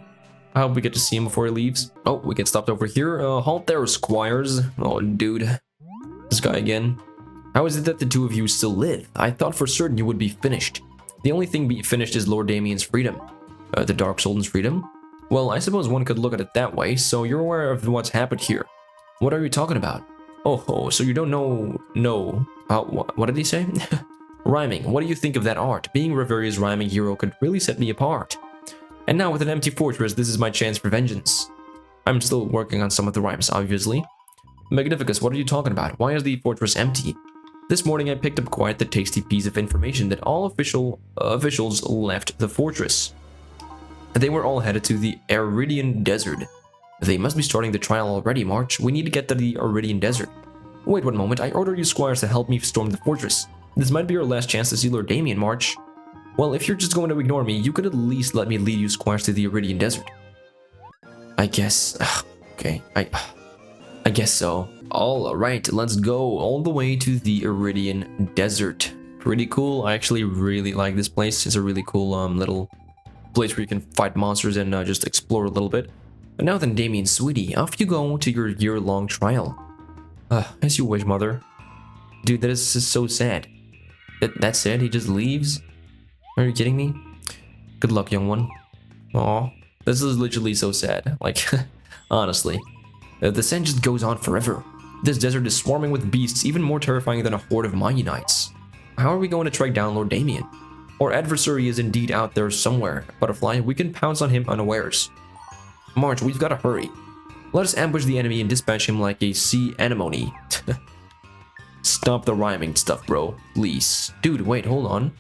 I hope we get to see him before he leaves. Oh, we get stopped over here. Halt there, squires. Oh, dude. This guy again. How is it that the two of you still live? I thought for certain you would be finished. The only thing be finished is Lord Damien's freedom. The Dark Sultan's freedom? Well, I suppose one could look at it that way, so you're aware of what's happened here. What are you talking about? Oh, so you don't know... No. What did he say? Rhyming. What do you think of that art? Being Riveria's rhyming hero could really set me apart. And now with an empty fortress, this is my chance for vengeance. I'm still working on some of the rhymes, obviously. Magnificus, what are you talking about? Why is the fortress empty? This morning I picked up quite the tasty piece of information that all officials left the fortress. They were all headed to the Iridian Desert. They must be starting the trial already, March. We need to get to the Iridian Desert. Wait one moment, I order you squires to help me storm the fortress. This might be our last chance to see Lord Damien, March. Well, if you're just going to ignore me, you could at least let me lead you squires to the Iridian Desert. I guess... okay, I guess so. Alright, let's go all the way to the Iridian Desert. Pretty cool. I actually really like this place. It's a really cool little place where you can fight monsters and just explore a little bit. But now then, Damien, sweetie, off you go to your year-long trial. As you wish, mother. Dude, that is just so sad. That's it? He just leaves? Are you kidding me? Good luck, young one. Aw, this is literally so sad. Like, honestly. The sand just goes on forever. This desert is swarming with beasts even more terrifying than a horde of Mayunites. How are we going to track down Lord Damien? Our adversary is indeed out there somewhere. Butterfly, we can pounce on him unawares. March, we've got to hurry. Let us ambush the enemy and dispatch him like a sea anemone. Stop the rhyming stuff, bro. Please. Dude, wait, hold on.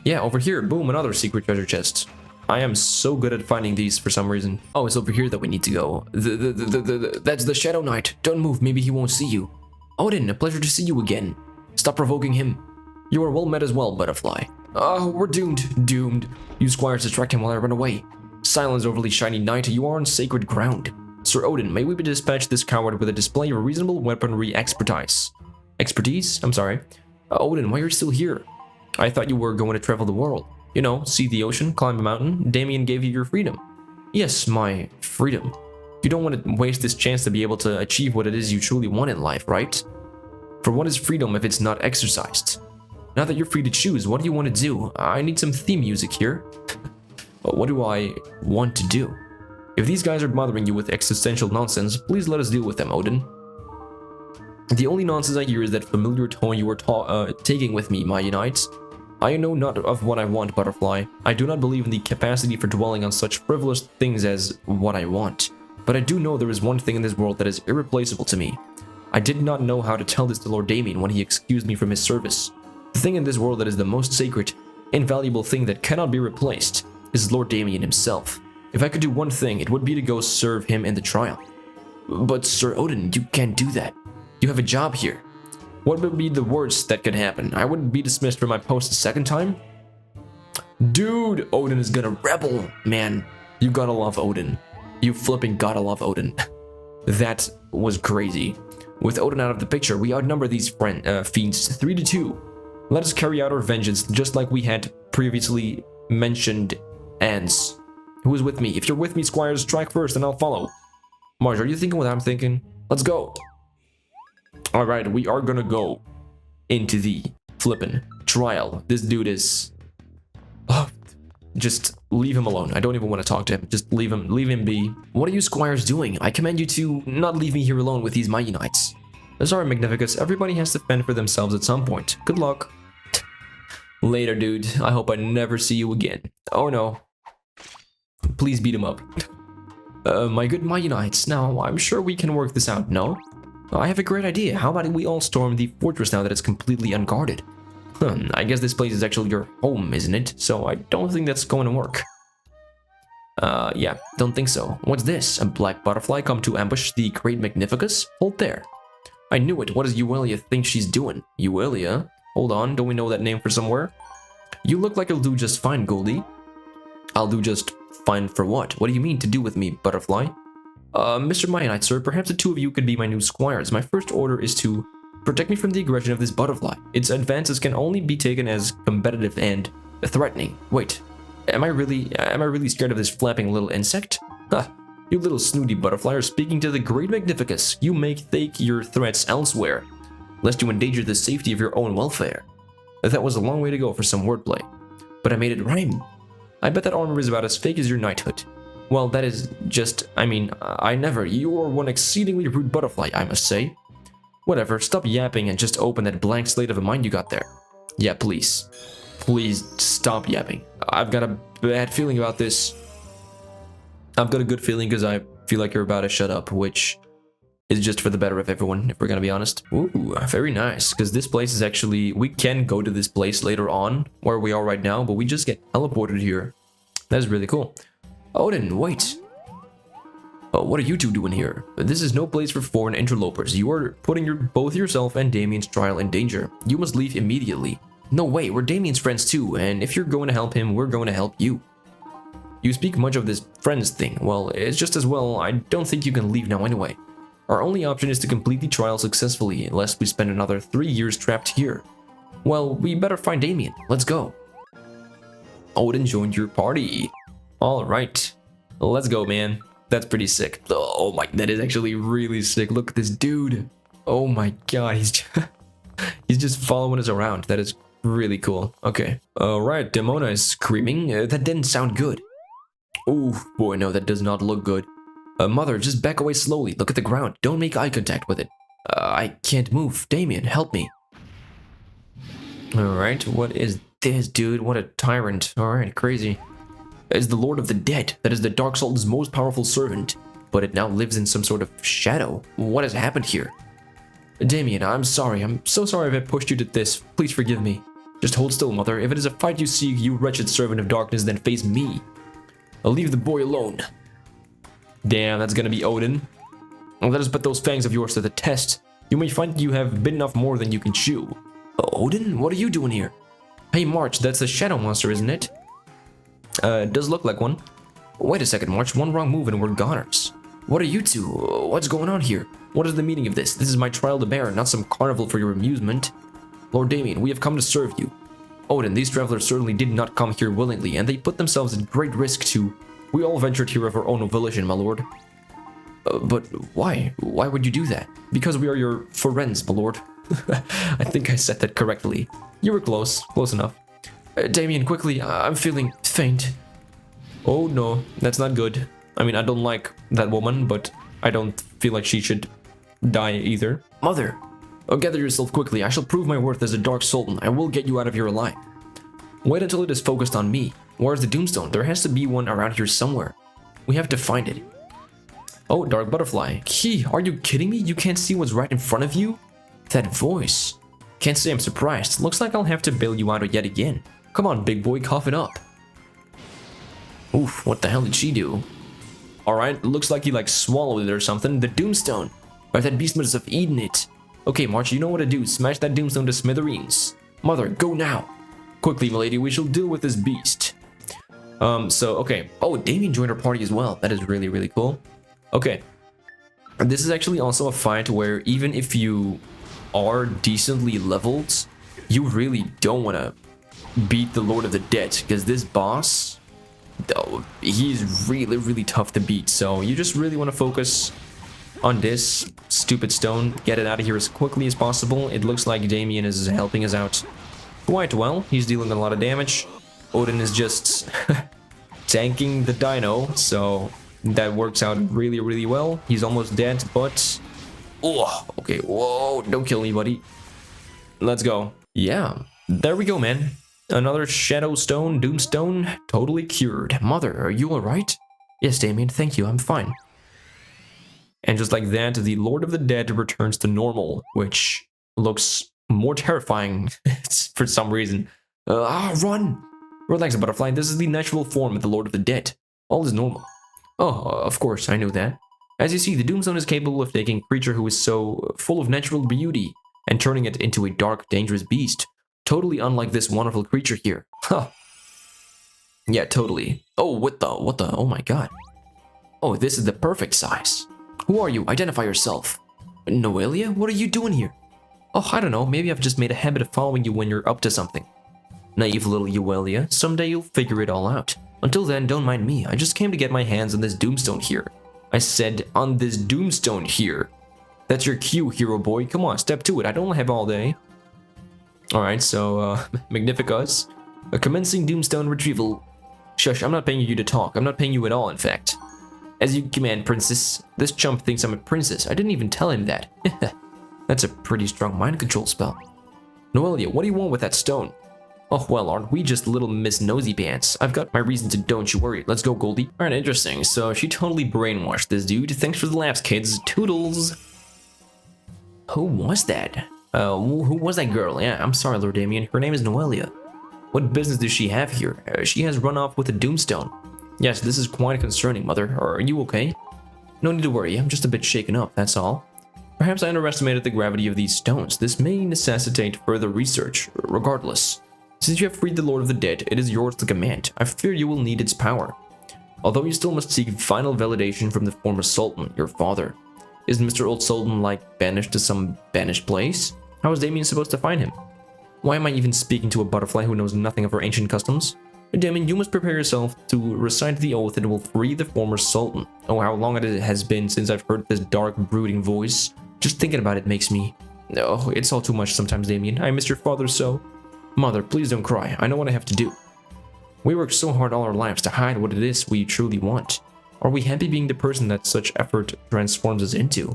Yeah, over here. Boom, another secret treasure chest. I am so good at finding these for some reason. Oh, it's over here that we need to go. That's the Shadow Knight. Don't move, maybe he won't see you. Odin, a pleasure to see you again. Stop provoking him. You are well met as well, Butterfly. Oh, we're doomed. Doomed. You squires distract him while I run away. Silence, overly shiny knight, you are on sacred ground. Sir Odin, may we dispatch this coward with a display of reasonable weaponry expertise? Expertise? I'm sorry. Odin, why are you still here? I thought you were going to travel the world. You know, see the ocean, climb a mountain. Damien gave you your freedom. Yes, my freedom. You don't want to waste this chance to be able to achieve what it is you truly want in life, right? For what is freedom if it's not exercised? Now that you're free to choose, what do you want to do? I need some theme music here. What do I want to do? If these guys are bothering you with existential nonsense, please let us deal with them, Odin. The only nonsense I hear is that familiar tone you were taking with me, Mayunites. I know not of what I want, Butterfly. I do not believe in the capacity for dwelling on such frivolous things as what I want. But I do know there is one thing in this world that is irreplaceable to me. I did not know how to tell this to Lord Damien when he excused me from his service. The thing in this world that is the most sacred, invaluable thing that cannot be replaced is Lord Damien himself. If I could do one thing, it would be to go serve him in the trial. But Sir Odin, you can't do that. You have a job here. What would be the worst that could happen? I wouldn't be dismissed from my post a second time? Dude, Odin is gonna rebel. Man, you gotta love Odin. You flipping gotta love Odin. That was crazy. With Odin out of the picture, we outnumber these fiends 3-2. Let us carry out our vengeance just like we had previously mentioned. Ants. Who is with me? If you're with me, squires, strike first and I'll follow. Marge, are you thinking what I'm thinking? Let's go. Alright, we are gonna go into the flippin' trial. This dude is... Oh, just leave him alone. I don't even want to talk to him. Just leave him be. What are you squires doing? I command you to not leave me here alone with these Mayunites. Sorry, Magnificus. Everybody has to fend for themselves at some point. Good luck. Later, dude. I hope I never see you again. Oh no. Please beat him up. My good Mayunites. Now, I'm sure we can work this out, no? I have a great idea. How about we all storm the fortress now that it's completely unguarded? I guess this place is actually your home, isn't it? So I don't think that's going to work. Yeah, don't think so. What's this? A black butterfly come to ambush the Great Magnificus? Hold there. I knew it. What does Euelia think she's doing? Euelia? Hold on, don't we know that name for somewhere? You look like you'll do just fine, Goldie. I'll do just fine for what? What do you mean to do with me, butterfly? Mr. Mionite, sir, perhaps the two of you could be my new squires. My first order is to protect me from the aggression of this butterfly. Its advances can only be taken as competitive and threatening. Wait, am I really scared of this flapping little insect? Huh, you little snooty butterfly are speaking to the Great Magnificus. You may take your threats elsewhere, lest you endanger the safety of your own welfare. That was a long way to go for some wordplay, but I made it rhyme. I bet that armor is about as fake as your knighthood. Well, that is just, you are one exceedingly rude butterfly, I must say. Whatever, stop yapping and just open that blank slate of a mind you got there. Yeah, please. Please stop yapping. I've got a bad feeling about this. I've got a good feeling because I feel like you're about to shut up, which is just for the better of everyone, if we're gonna be honest. Ooh, very nice, because this place is actually, we can go to this place later on, where we are right now, but we just get teleported here. That is really cool. Odin, wait. Oh, what are you two doing here? This is no place for foreign interlopers. You are putting both yourself and Damien's trial in danger. You must leave immediately. No way, we're Damien's friends too, and if you're going to help him, we're going to help you. You speak much of this friends thing. Well, it's just as well, I don't think you can leave now anyway. Our only option is to complete the trial successfully, unless we spend another 3 years trapped here. Well, we better find Damien. Let's go. Odin joined your party. Alright. Let's go, man. That's pretty sick. Oh my, that is actually really sick. Look at this dude. Oh my god, he's just following us around. That is really cool. Okay. Alright, Demona is screaming. That didn't sound good. Oh boy, no, that does not look good. Mother, just back away slowly. Look at the ground. Don't make eye contact with it. I can't move. Damien, help me. Alright, what is this, dude? What a tyrant. Alright, crazy. Is the Lord of the Dead. That is the Dark Sultan's most powerful servant, but it now lives in some sort of shadow. What has happened here? Damien, I'm sorry. I'm so sorry if I pushed you to this. Please forgive me. Just hold still, Mother. If it is a fight you seek, you wretched servant of darkness, then face me. I'll leave the boy alone. Damn, that's gonna be Odin. Let us put those fangs of yours to the test. You may find you have bitten off more than you can chew. Odin, what are you doing here? Hey, March, that's a shadow monster, isn't it? It does look like one. Wait a second, March. One wrong move and we're goners. What are you two? What's going on here? What is the meaning of this? This is my trial to bear, not some carnival for your amusement. Lord Damien, we have come to serve you. Odin, these travelers certainly did not come here willingly, and they put themselves at great risk to... We all ventured here of our own volition, my lord. But why? Why would you do that? Because we are your friends, my lord. I think I said that correctly. You were close. Close enough. Damien, quickly, I'm feeling faint. Oh no, that's not good. I mean, I don't like that woman, but I don't feel like she should die either. Mother, gather yourself quickly. I shall prove my worth as a Dark Sultan. I will get you out of here alive. Wait until it is focused on me. Where's the Doomstone? There has to be one around here somewhere. We have to find it. Oh, Dark Butterfly. Key, are you kidding me? You can't see what's right in front of you? That voice. Can't say I'm surprised. Looks like I'll have to bail you out yet again. Come on, big boy, cough it up. Oof, what the hell did she do? Alright, looks like he swallowed it or something. The Doomstone. Or that beast must have eaten it. Okay, March, you know what to do. Smash that Doomstone to smithereens. Mother, go now. Quickly, milady, we shall deal with this beast. Okay. Oh, Damien joined our party as well. That is really, really cool. Okay. This is actually also a fight where even if you are decently leveled, you really don't want to beat the Lord of the Dead, because this boss, he's really, really tough to beat. So you just really want to focus on this stupid stone, get it out of here as quickly as possible. It looks like Damien is helping us out quite well. He's dealing a lot of damage. Odin is just tanking the dino, so that works out really, really well. He's almost dead, but... Oh, okay, whoa, don't kill me, buddy. Let's go. Yeah, there we go, man. Another Shadow Stone, Doomstone, totally cured. Mother, are you alright? Yes, Damien, thank you, I'm fine. And just like that, the Lord of the Dead returns to normal, which looks more terrifying for some reason. Run! Relax, butterfly. This is the natural form of the Lord of the Dead. All is normal. Oh, of course, I know that. As you see, the Doomstone is capable of taking a creature who is so full of natural beauty and turning it into a dark, dangerous beast. Totally unlike this wonderful creature here. Huh. Yeah, totally. Oh, what the, oh my god. Oh, this is the perfect size. Who are you? Identify yourself. Noelia? What are you doing here? Oh, I don't know, maybe I've just made a habit of following you when you're up to something. Naive little Noelia, someday you'll figure it all out. Until then, don't mind me, I just came to get my hands on this Doomstone here. I said, on this Doomstone here. That's your cue, hero boy, come on, step to it, I don't have all day. Alright, so, Magnificus. A commencing Doomstone retrieval. Shush, I'm not paying you to talk, I'm not paying you at all, in fact. As you command, princess. This chump thinks I'm a princess, I didn't even tell him that. That's a pretty strong mind control spell. Noelia, what do you want with that stone? Oh, well, aren't we just little Miss Nosy Pants? I've got my reason to don't you worry. Let's go, Goldie. Alright, interesting. So she totally brainwashed this dude. Thanks for the laughs, kids. Toodles. Who was that? Who was that girl? Yeah, I'm sorry, Lord Damien. Her name is Noelia. What business does she have here? She has run off with a Doomstone. Yes, this is quite concerning, Mother. Are you okay? No need to worry. I'm just a bit shaken up, that's all. Perhaps I underestimated the gravity of these stones. This may necessitate further research. Regardless, since you have freed the Lord of the Dead, it is yours to command. I fear you will need its power. Although you still must seek final validation from the former Sultan, your father. Isn't Mr. Old Sultan, like, banished to some banished place? How is Damien supposed to find him? Why am I even speaking to a butterfly who knows nothing of our ancient customs? Damien, you must prepare yourself to recite the oath that will free the former Sultan. Oh, how long it has been since I've heard this dark, brooding voice. Just thinking about it makes me... Oh, it's all too much sometimes, Damien. I miss your father so. Mother, please don't cry. I know what I have to do. We work so hard all our lives to hide what it is we truly want. Are we happy being the person that such effort transforms us into?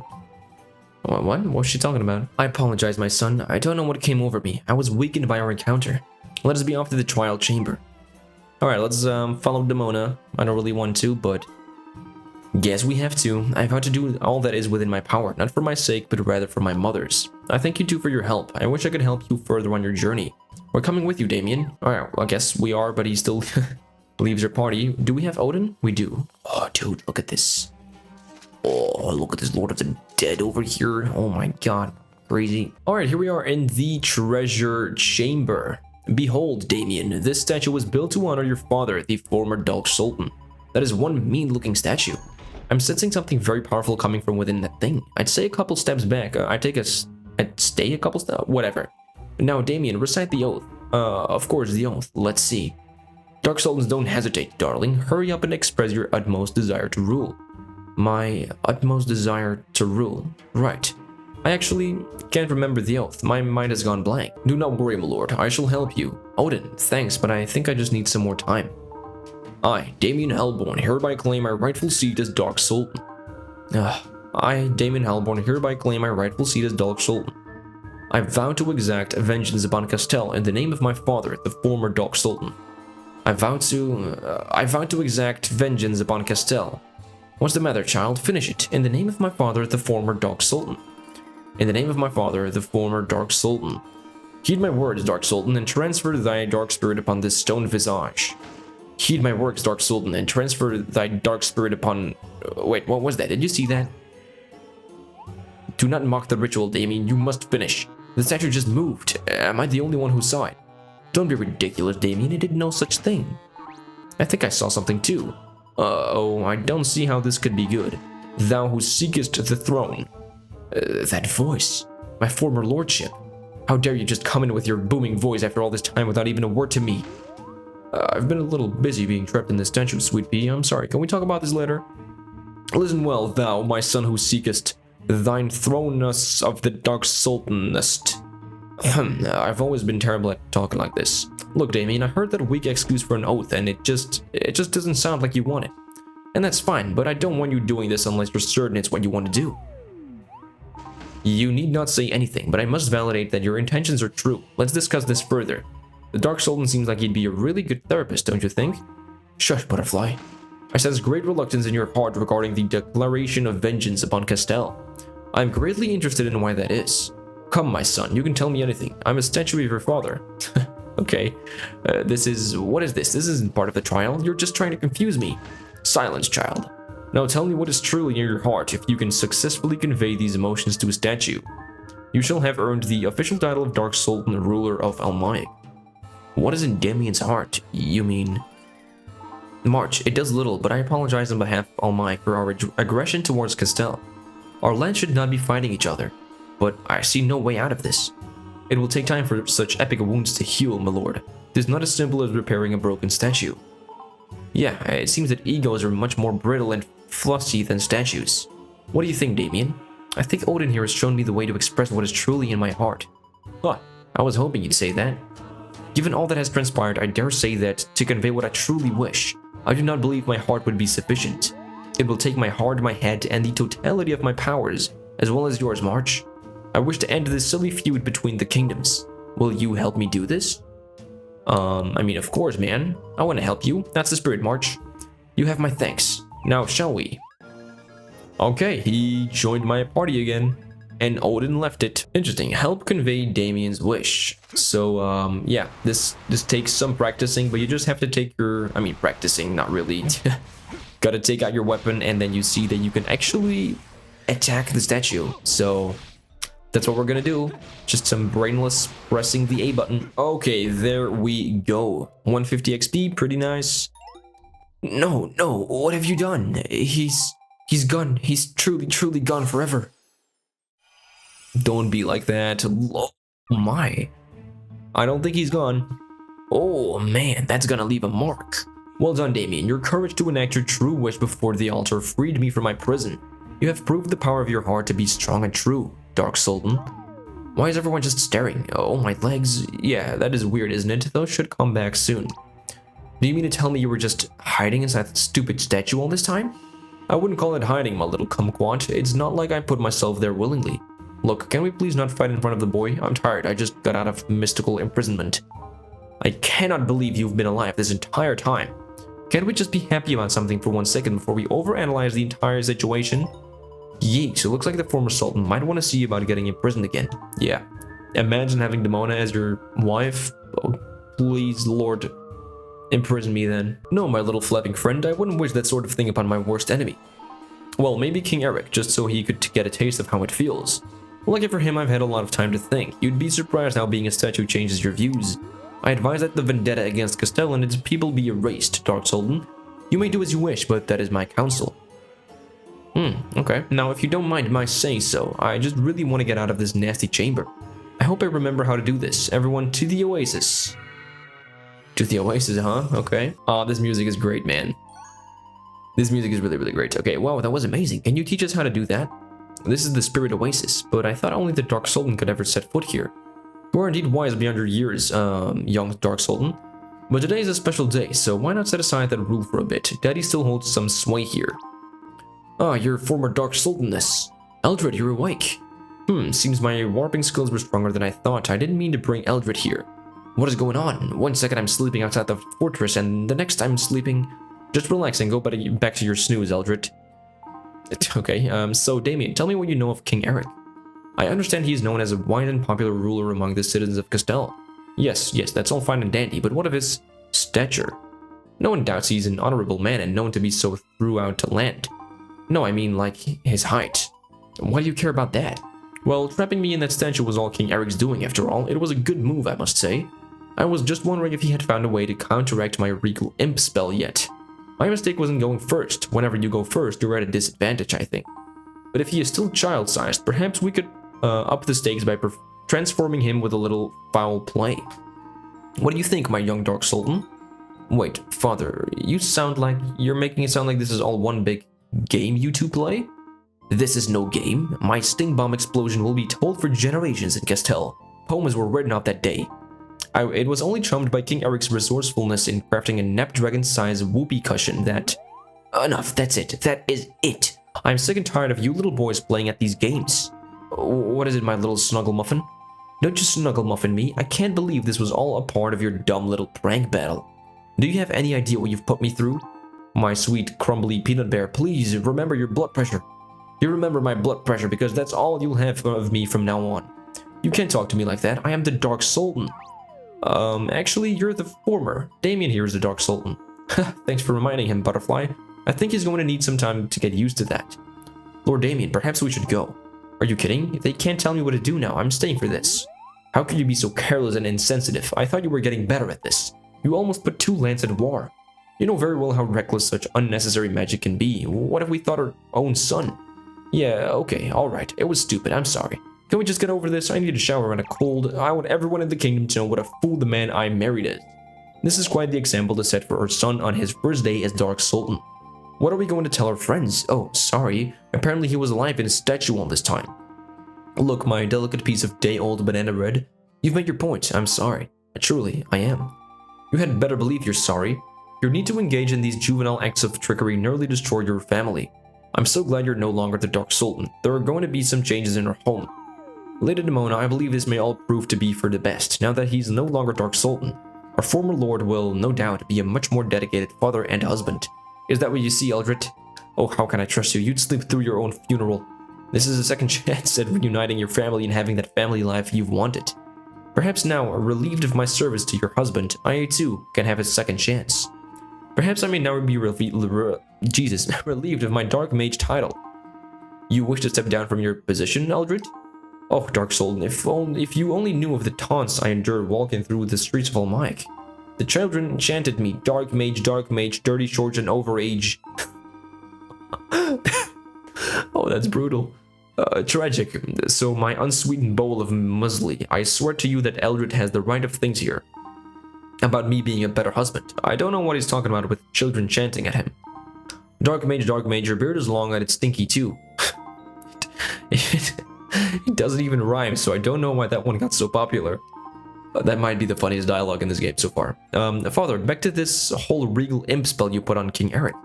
What? What's she talking about? I apologize, my son. I don't know what came over me. I was weakened by our encounter. Let us be off to the trial chamber. Alright, let's follow Demona. I don't really want to, but... Yes, we have to. I vow to do all that is within my power, not for my sake, but rather for my mother's. I thank you too for your help. I wish I could help you further on your journey. We're coming with you, Damien. Alright, well, I guess we are, but he still leaves your party. Do we have Odin? We do. Oh, dude, look at this. Oh, look at this Lord of the Dead over here. Oh my god, crazy. Alright, here we are in the treasure chamber. Behold, Damien, this statue was built to honor your father, the former Dark Sultan. That is one mean-looking statue. I'm sensing something very powerful coming from within that thing. I'd say a couple steps back. I'd stay a couple steps. Whatever. Now, Damien, recite the oath. Of course, the oath. Let's see. Dark Sultans don't hesitate, darling. Hurry up and express your utmost desire to rule. My utmost desire to rule. Right. I actually can't remember the oath. My mind has gone blank. Do not worry, my lord. I shall help you. Odin, thanks, but I think I just need some more time. I, Damien Hellborn, hereby claim my rightful seat as Dark Sultan. I, Damien Hellborn, hereby claim my rightful seat as Dark Sultan. I vow to exact vengeance upon Castell in the name of my father, the former Dark Sultan. I vow to exact vengeance upon Castell. What's the matter, child? Finish it. In the name of my father, the former Dark Sultan. In the name of my father, the former Dark Sultan. Heed my words, Dark Sultan, and transfer thy dark spirit upon this stone visage. Heed my words, Dark Sultan, and transfer thy dark spirit upon... Wait, what was that? Did you see that? Do not mock the ritual, Damien. You must finish. The statue just moved. Am I the only one who saw it? Don't be ridiculous, Damien. I did no such thing. I think I saw something too. Oh, I don't see how this could be good. Thou who seekest the throne. That voice. My former lordship. How dare you just come in with your booming voice after all this time without even a word to me? I've been a little busy being trapped in this statue, sweet pea. I'm sorry. Can we talk about this later? Listen well, thou, my son who seekest thine throneness of the Dark Sultanest. I've always been terrible at talking like this. Look, Damien, I heard that weak excuse for an oath, and it just doesn't sound like you want it. And that's fine, but I don't want you doing this unless you're certain it's what you want to do. You need not say anything, but I must validate that your intentions are true. Let's discuss this further. The Dark Sultan seems like he'd be a really good therapist, don't you think? Shush, butterfly. I sense great reluctance in your heart regarding the declaration of vengeance upon Castell. I'm greatly interested in why that is. Come, my son, you can tell me anything. I'm a statue of your father. Okay. What is this? This isn't part of the trial. You're just trying to confuse me. Silence, child. Now tell me what is truly in your heart if you can successfully convey these emotions to a statue. You shall have earned the official title of Dark Sultan, ruler of Almaik. What is in Damien's heart? You mean... March, it does little, but I apologize on behalf of Almaik for our aggression towards Castel. Our lands should not be fighting each other, but I see no way out of this. It will take time for such epic wounds to heal, my lord. It is not as simple as repairing a broken statue. Yeah, it seems that egos are much more brittle and fluffy than statues. What do you think, Damien? I think Odin here has shown me the way to express what is truly in my heart. Huh, I was hoping you'd say that. Given all that has transpired, I dare say that, to convey what I truly wish, I do not believe my heart would be sufficient. It will take my heart, my head, and the totality of my powers, as well as yours, March. I wish to end this silly feud between the kingdoms. Will you help me do this? I mean, of course, man. I want to help you. That's the spirit, March. You have my thanks. Now, shall we? Okay, he joined my party again. And Odin left it. Interesting. Help convey Damien's wish. So, yeah, this takes some practicing, but you just have to take your... I mean, practicing, not really. Gotta take out your weapon, and then you see that you can actually attack the statue. So... that's what we're gonna do. Just some brainless pressing the A button. Okay, there we go. 150 XP, pretty nice. No, what have you done? He's gone. He's truly gone forever. Don't be like that. Oh my. I don't think he's gone. Oh man, that's gonna leave a mark. Well done, Damien. Your courage to enact your true wish before the altar freed me from my prison. You have proved the power of your heart to be strong and true, Dark Sultan. Why is everyone just staring? Oh, my legs. Yeah, that is weird, isn't it? Those should come back soon. Do you mean to tell me you were just hiding inside that stupid statue all this time? I wouldn't call it hiding, my little kumquat. It's not like I put myself there willingly. Look, can we please not fight in front of the boy? I'm tired. I just got out of mystical imprisonment. I cannot believe you've been alive this entire time. Can't we just be happy about something for 1 second before we overanalyze the entire situation? Yeesh, it looks like the former Sultan might want to see about getting imprisoned again. Yeah. Imagine having Demona as your wife. Oh, please, Lord. Imprison me then. No, my little flapping friend, I wouldn't wish that sort of thing upon my worst enemy. Well, maybe King Eric, just so he could get a taste of how it feels. Lucky for him, I've had a lot of time to think. You'd be surprised how being a statue changes your views. I advise that the vendetta against Castel and its people be erased, Dark Sultan. You may do as you wish, but that is my counsel. Okay. Now, if you don't mind my saying so, I just really want to get out of this nasty chamber. I hope I remember how to do this. Everyone, to the oasis. To the oasis, huh? Okay. Oh, this music is great, man. This music is really great. Okay, wow, that was amazing. Can you teach us how to do that? This is the Spirit Oasis, but I thought only the Dark Sultan could ever set foot here. You are indeed wise beyond your years, young Dark Sultan. But today is a special day, so why not set aside that rule for a bit? Daddy still holds some sway here. Ah, your former Dark Sultanness. Eldred, you're awake. Seems my warping skills were stronger than I thought. I didn't mean to bring Eldred here. What is going on? 1 second I'm sleeping outside the fortress, and the next I'm sleeping... Just relax and go back to your snooze, Eldred. Okay, so Damien, tell me what you know of King Eric. I understand he is known as a wise and popular ruler among the citizens of Castel. Yes, that's all fine and dandy, but what of his stature? No one doubts he's an honorable man and known to be so throughout the land. No, I mean like his height. Why do you care about that? Well, trapping me in that statue was all King Eric's doing after all. It was a good move, I must say. I was just wondering if he had found a way to counteract my regal imp spell yet. My mistake wasn't going first. Whenever you go first, you're at a disadvantage, I think. But if he is still child-sized, perhaps we could up the stakes by transforming him with a little foul play. What do you think, my young Dark Sultan? Wait, father, you're making it sound like this is all one big game you two play? This is no game. My sting bomb explosion will be told for generations in Castel. Poems were written out that day. It was only trumped by King Eric's resourcefulness in crafting a Napdragon-sized whoopee cushion that... Enough, that's it. That is it. I'm sick and tired of you little boys playing at these games. What is it, my little snuggle muffin? Don't you snuggle muffin me. I can't believe this was all a part of your dumb little prank battle. Do you have any idea what you've put me through? My sweet, crumbly peanut bear, please remember your blood pressure. You remember my blood pressure because that's all you'll have of me from now on. You can't talk to me like that. I am the Dark Sultan. Actually, you're the former. Damien here is the Dark Sultan. Thanks for reminding him, Butterfly. I think he's going to need some time to get used to that. Lord Damien, perhaps we should go. Are you kidding? They can't tell me what to do now. I'm staying for this. How could you be so careless and insensitive? I thought you were getting better at this. You almost put 2 lands at war. You know very well how reckless such unnecessary magic can be. What if we thought our own son? Yeah, okay, alright. It was stupid. I'm sorry. Can we just get over this? I need a shower and a cold. I want everyone in the kingdom to know what a fool the man I married is. This is quite the example to set for our son on his first day as Dark Sultan. What are we going to tell our friends? Oh, sorry. Apparently he was alive in a statue all this time. Look, my delicate piece of day-old banana bread. You've made your point. I'm sorry. Truly, I am. You had better believe you're sorry. Your need to engage in these juvenile acts of trickery nearly destroyed your family. I'm so glad you're no longer the Dark Sultan. There are going to be some changes in our home. Lady Demona, I believe this may all prove to be for the best, now that he's no longer Dark Sultan. Our former lord will, no doubt, be a much more dedicated father and husband. Is that what you see, Eldred? Oh, how can I trust you? You'd sleep through your own funeral. This is a second chance at reuniting your family and having that family life you've wanted. Perhaps now, relieved of my service to your husband, I too can have a second chance. Perhaps I may now be relieved of my Dark Mage title. You wish to step down from your position, Eldred? Oh, Dark Sultan, if you only knew of the taunts I endured walking through the streets of Almaik. The children chanted me, Dark Mage, dirty shorts and overage. Oh, that's brutal. Tragic. So my unsweetened bowl of muesli, I swear to you that Eldred has the right of things here. About me being a better husband. I don't know what he's talking about with children chanting at him. Dark Mage, your beard is long and it's stinky too. It doesn't even rhyme, so I don't know why that one got so popular. That might be the funniest dialogue in this game so far. Father, back to this whole regal imp spell you put on King Eric.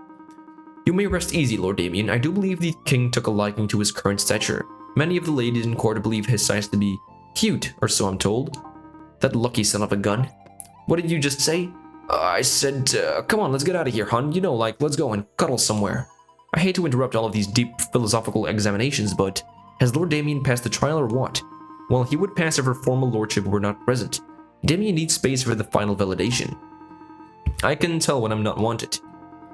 You may rest easy, Lord Damien. I do believe the king took a liking to his current stature. Many of the ladies in court believe his size to be cute, or so I'm told. That lucky son of a gun. What did you just say? I said, come on, let's get out of here, hon. You know, like, let's go and cuddle somewhere. I hate to interrupt all of these deep philosophical examinations, but has Lord Damien passed the trial or what? Well, he would pass if her formal lordship were not present. Damien needs space for the final validation. I can tell when I'm not wanted.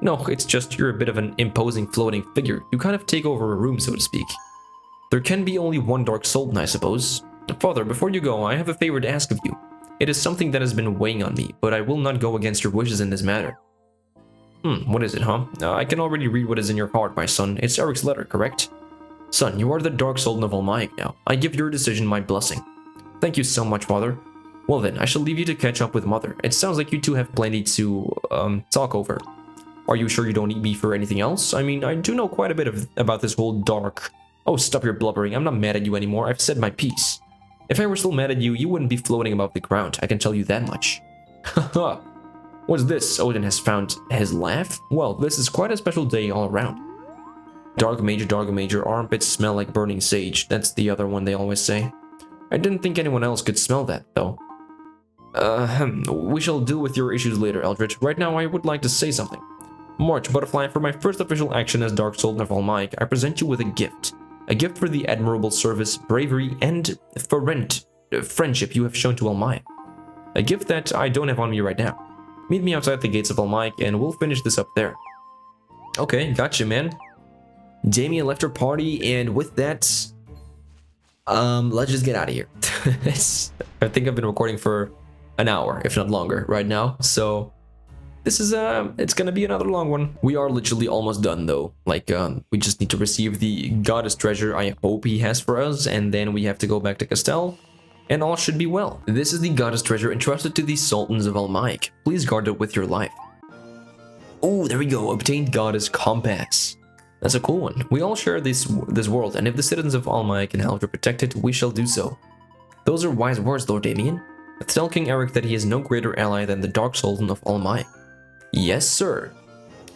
No, it's just you're a bit of an imposing floating figure. You kind of take over a room, so to speak. There can be only one Dark Sultan, I suppose. Father, before you go, I have a favor to ask of you. It is something that has been weighing on me, but I will not go against your wishes in this matter. What is it, huh? I can already read what is in your heart, my son. It's Eric's letter, correct? Son, you are the Dark Sultan of Almaik now. I give your decision my blessing. Thank you so much, Father. Well then, I shall leave you to catch up with Mother. It sounds like you two have plenty to, talk over. Are you sure you don't need me for anything else? I mean, I do know quite a bit about this whole dark... Oh, stop your blubbering. I'm not mad at you anymore. I've said my piece. If I were still mad at you, you wouldn't be floating above the ground. I can tell you that much. Haha. What's this? Odin has found his laugh? Well, this is quite a special day all around. Dark Mage, your armpits smell like burning sage. That's the other one they always say. I didn't think anyone else could smell that, though. We shall deal with your issues later, Eldritch. Right now, I would like to say something. March, Butterfly, for my first official action as Dark Sultan of Almaik, I present you with a gift. A gift for the admirable service, bravery, and friendship you have shown to Almaik. A gift that I don't have on me right now. Meet me outside the gates of Almaik, and we'll finish this up there. Okay, gotcha, man. Damien left her party, and with that, let's just get out of here. I think I've been recording for an hour, if not longer, right now, so this is, it's gonna be another long one. We are literally almost done, though. Like, we just need to receive the goddess treasure I hope he has for us, and then we have to go back to Castell, and all should be well. This is the goddess treasure entrusted to the Sultans of Almaik. Please guard it with your life. Oh, there we go, obtained goddess compass. That's a cool one. We all share this world, and if the citizens of Almaik can help to protect it, we shall do so. Those are wise words, Lord Damien. Tell King Eric that he is no greater ally than the Dark Sultan of Almaik. Yes, sir.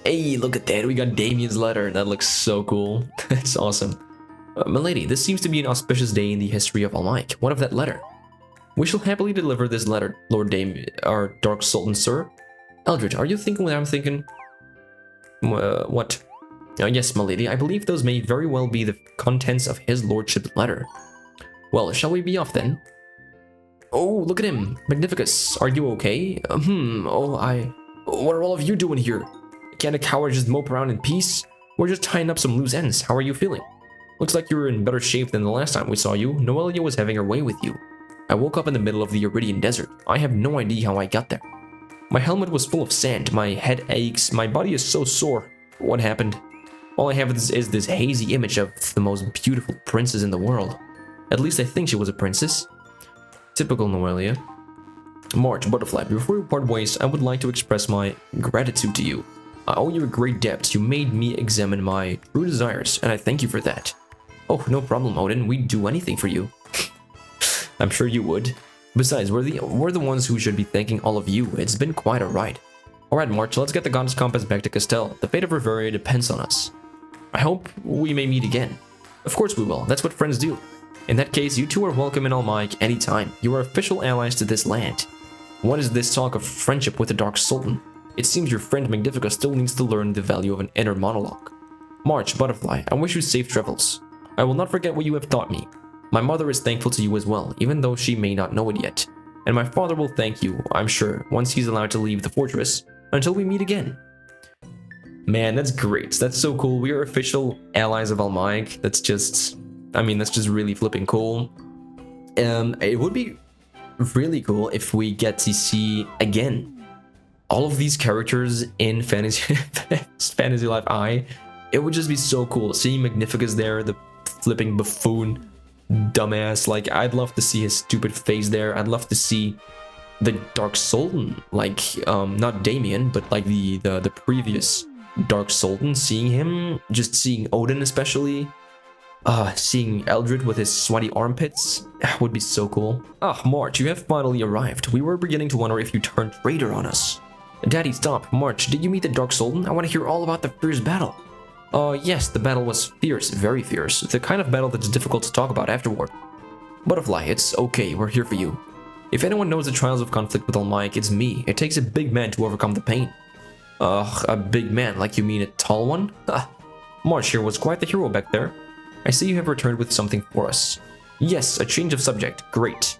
Hey, look at that. We got Damien's letter. That looks so cool. That's awesome. Milady, this seems to be an auspicious day in the history of Almaik. What of that letter? We shall happily deliver this letter, Lord Damien, our Dark Sultan, sir. Eldred, are you thinking what I'm thinking? What? Yes, milady, I believe those may very well be the contents of his lordship's letter. Well, shall we be off then? Oh, look at him. Magnificus, are you okay? What are all of you doing here? Can't a coward just mope around in peace? We're just tying up some loose ends. How are you feeling? Looks like you're in better shape than the last time we saw you. Noelia was having her way with you. I woke up in the middle of the Iridian desert. I have no idea how I got there. My helmet was full of sand. My head aches. My body is so sore. What happened? All I have is this hazy image of the most beautiful princess in the world. At least I think she was a princess. Typical Noelia. March, Butterfly, before we part ways, I would like to express my gratitude to you. I owe you a great debt. You made me examine my true desires, and I thank you for that. Oh, no problem, Odin. We'd do anything for you. I'm sure you would. Besides, we're the ones who should be thanking all of you. It's been quite a ride. Alright, March, let's get the Goddess Compass back to Castell. The fate of Reveria depends on us. I hope we may meet again. Of course we will. That's what friends do. In that case, you two are welcome in Almaik anytime. You are official allies to this land. What is this talk of friendship with the Dark Sultan? It seems your friend Magnifica still needs to learn the value of an inner monologue. March, Butterfly, I wish you safe travels. I will not forget what you have taught me. My mother is thankful to you as well, even though she may not know it yet. And my father will thank you, I'm sure, once he's allowed to leave the fortress, until we meet again. Man, that's great. That's so cool. We are official allies of Almaik. That's just really flipping cool. It would be really cool if we get to see, again, all of these characters in Fantasy Life I. It would just be so cool. Seeing Magnificus there, the flipping buffoon dumbass. Like, I'd love to see his stupid face there. I'd love to see the Dark Sultan, like, not Damien, but like the previous Dark Sultan. Seeing him, just seeing Odin especially, seeing Eldred with his sweaty armpits would be so cool. Ah, March, you have finally arrived. We were beginning to wonder if you turned traitor on us. Daddy, stop. March, did you meet the Dark Sultan? I want to hear all about the fierce battle. Yes, the battle was fierce, very fierce. The kind of battle that's difficult to talk about afterward. Butterfly, it's okay, we're here for you. If anyone knows the trials of conflict with Almaik, it's me. It takes a big man to overcome the pain. A big man, like you mean a tall one? March here was quite the hero back there. I see you have returned with something for us. Yes, a change of subject, great.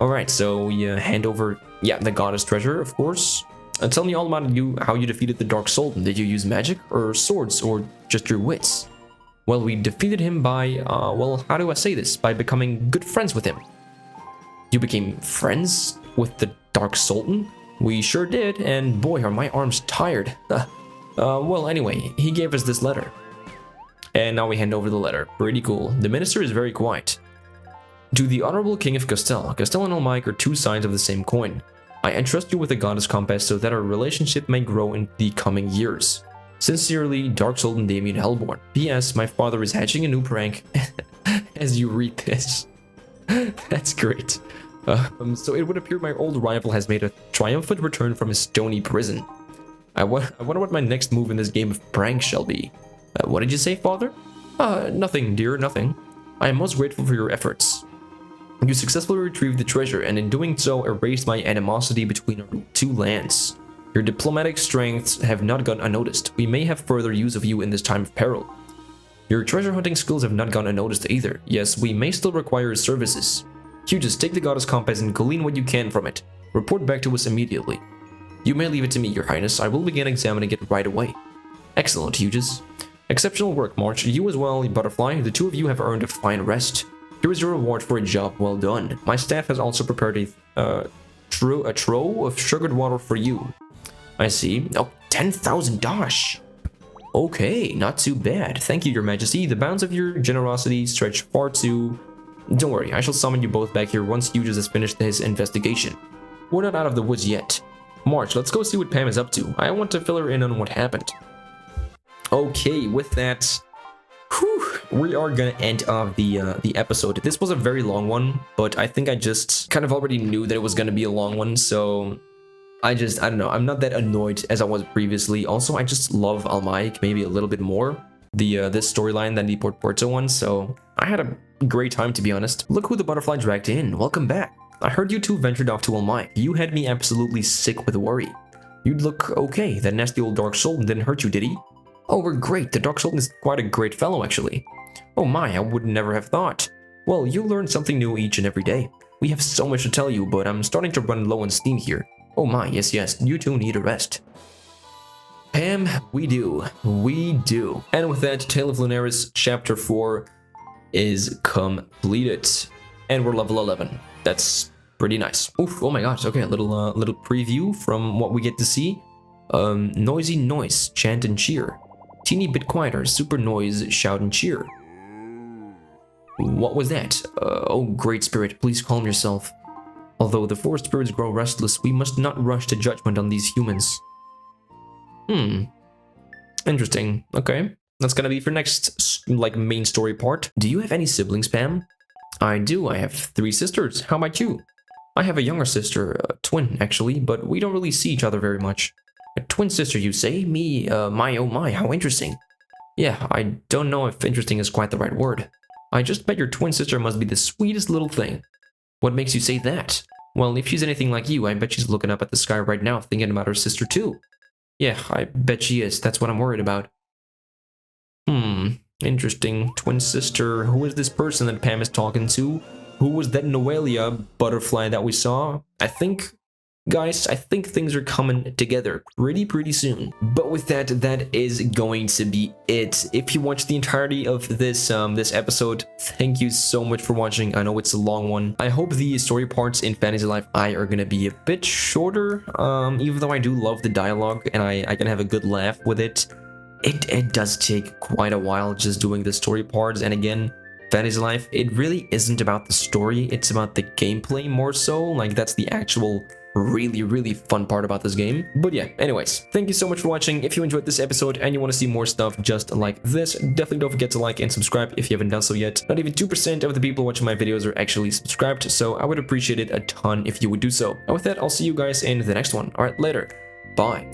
Alright, so we hand over, the goddess treasure, of course. Tell me all about how you defeated the Dark Sultan. Did you use magic, or swords, or just your wits? Well, we defeated him by, how do I say this? By becoming good friends with him. You became friends with the Dark Sultan? We sure did, and boy, are my arms tired. Well, anyway, he gave us this letter. And now we hand over the letter. Pretty cool. The minister is very quiet. To the Honorable King of Castell, Castell and Almaik are two sides of the same coin. I entrust you with the Goddess Compass so that our relationship may grow in the coming years. Sincerely, Dark Sultan Damien Hellborn. P.S. My father is hatching a new prank as you read this. That's great. So it would appear my old rival has made a triumphant return from his stony prison. I wonder what my next move in this game of pranks shall be. What did you say, father? Nothing, dear, nothing. I am most grateful for your efforts. You successfully retrieved the treasure, and in doing so erased my animosity between our two lands. Your diplomatic strengths have not gone unnoticed. We may have further use of you in this time of peril. Your treasure hunting skills have not gone unnoticed either. Yes, we may still require your services. Hughes, take the Goddess Compass and glean what you can from it. Report back to us immediately. You may leave it to me, your highness. I will begin examining it right away. Excellent, Hughes. Exceptional work, March. You as well, Butterfly. The two of you have earned a fine rest. Here is your reward for a job well done. My staff has also prepared a trove of sugared water for you. I see. Oh, 10,000 dash. Okay, not too bad. Thank you, your majesty. The bounds of your generosity stretch far too... Don't worry, I shall summon you both back here once Hughes has finished his investigation. We're not out of the woods yet. March, let's go see what Pam is up to. I want to fill her in on what happened. Okay, with that, we are gonna end off the episode. This was a very long one, but I think I just kind of already knew that it was gonna be a long one, so I don't know. I'm not that annoyed as I was previously. Also, I just love Almaik maybe a little bit more, this storyline than the Port Porto one, so I had a great time, to be honest. Look who the butterfly dragged in. Welcome back. I heard you two ventured off to Almaik. You had me absolutely sick with worry. You'd look okay. That nasty old Dark Sultan didn't hurt you, did he? Oh, we're great. The Dark Sultan is quite a great fellow, actually. Oh my, I would never have thought. Well, you learn something new each and every day. We have so much to tell you, but I'm starting to run low on steam here. Oh my, yes, you two need a rest. Pam, we do. And with that, Tale of Lunaris Chapter 4 is completed. And we're level 11. That's pretty nice. Oof, oh my gosh, okay, a little preview from what we get to see. Noisy noise, chant and cheer. Teeny bit quieter, super noise, shout and cheer. What was that? Oh, great spirit, please calm yourself. Although the forest spirits grow restless, we must not rush to judgment on these humans. Interesting. Okay. That's gonna be for next, main story part. Do you have any siblings, Pam? I do. I have 3 sisters. How about you? I have a younger sister, a twin, actually, but we don't really see each other very much. A twin sister, you say? Me, my, oh my, how interesting. Yeah, I don't know if interesting is quite the right word. I just bet your twin sister must be the sweetest little thing. What makes you say that? Well, if she's anything like you, I bet she's looking up at the sky right now thinking about her sister too. Yeah, I bet she is. That's what I'm worried about. Interesting. Twin sister. Who is this person that Pam is talking to? Who was that Noelia butterfly that we saw? Guys, I think things are coming together pretty soon. But with that, that is going to be it. If you watched the entirety of this episode, thank you so much for watching. I know it's a long one. I hope the story parts in Fantasy Life I are gonna be a bit shorter, even though I do love the dialogue and I can have a good laugh with it. It does take quite a while just doing the story parts, and again, Fantasy Life, it really isn't about the story, it's about the gameplay more so. Like, that's the actual really fun part about this game. But yeah, anyways, thank you so much for watching. If you enjoyed this episode and you want to see more stuff just like this, definitely don't forget to like and subscribe if you haven't done so yet. Not even 2% of the people watching my videos are actually subscribed, so I would appreciate it a ton if you would do so. And with that, I'll see you guys in the next one. Alright, later. Bye.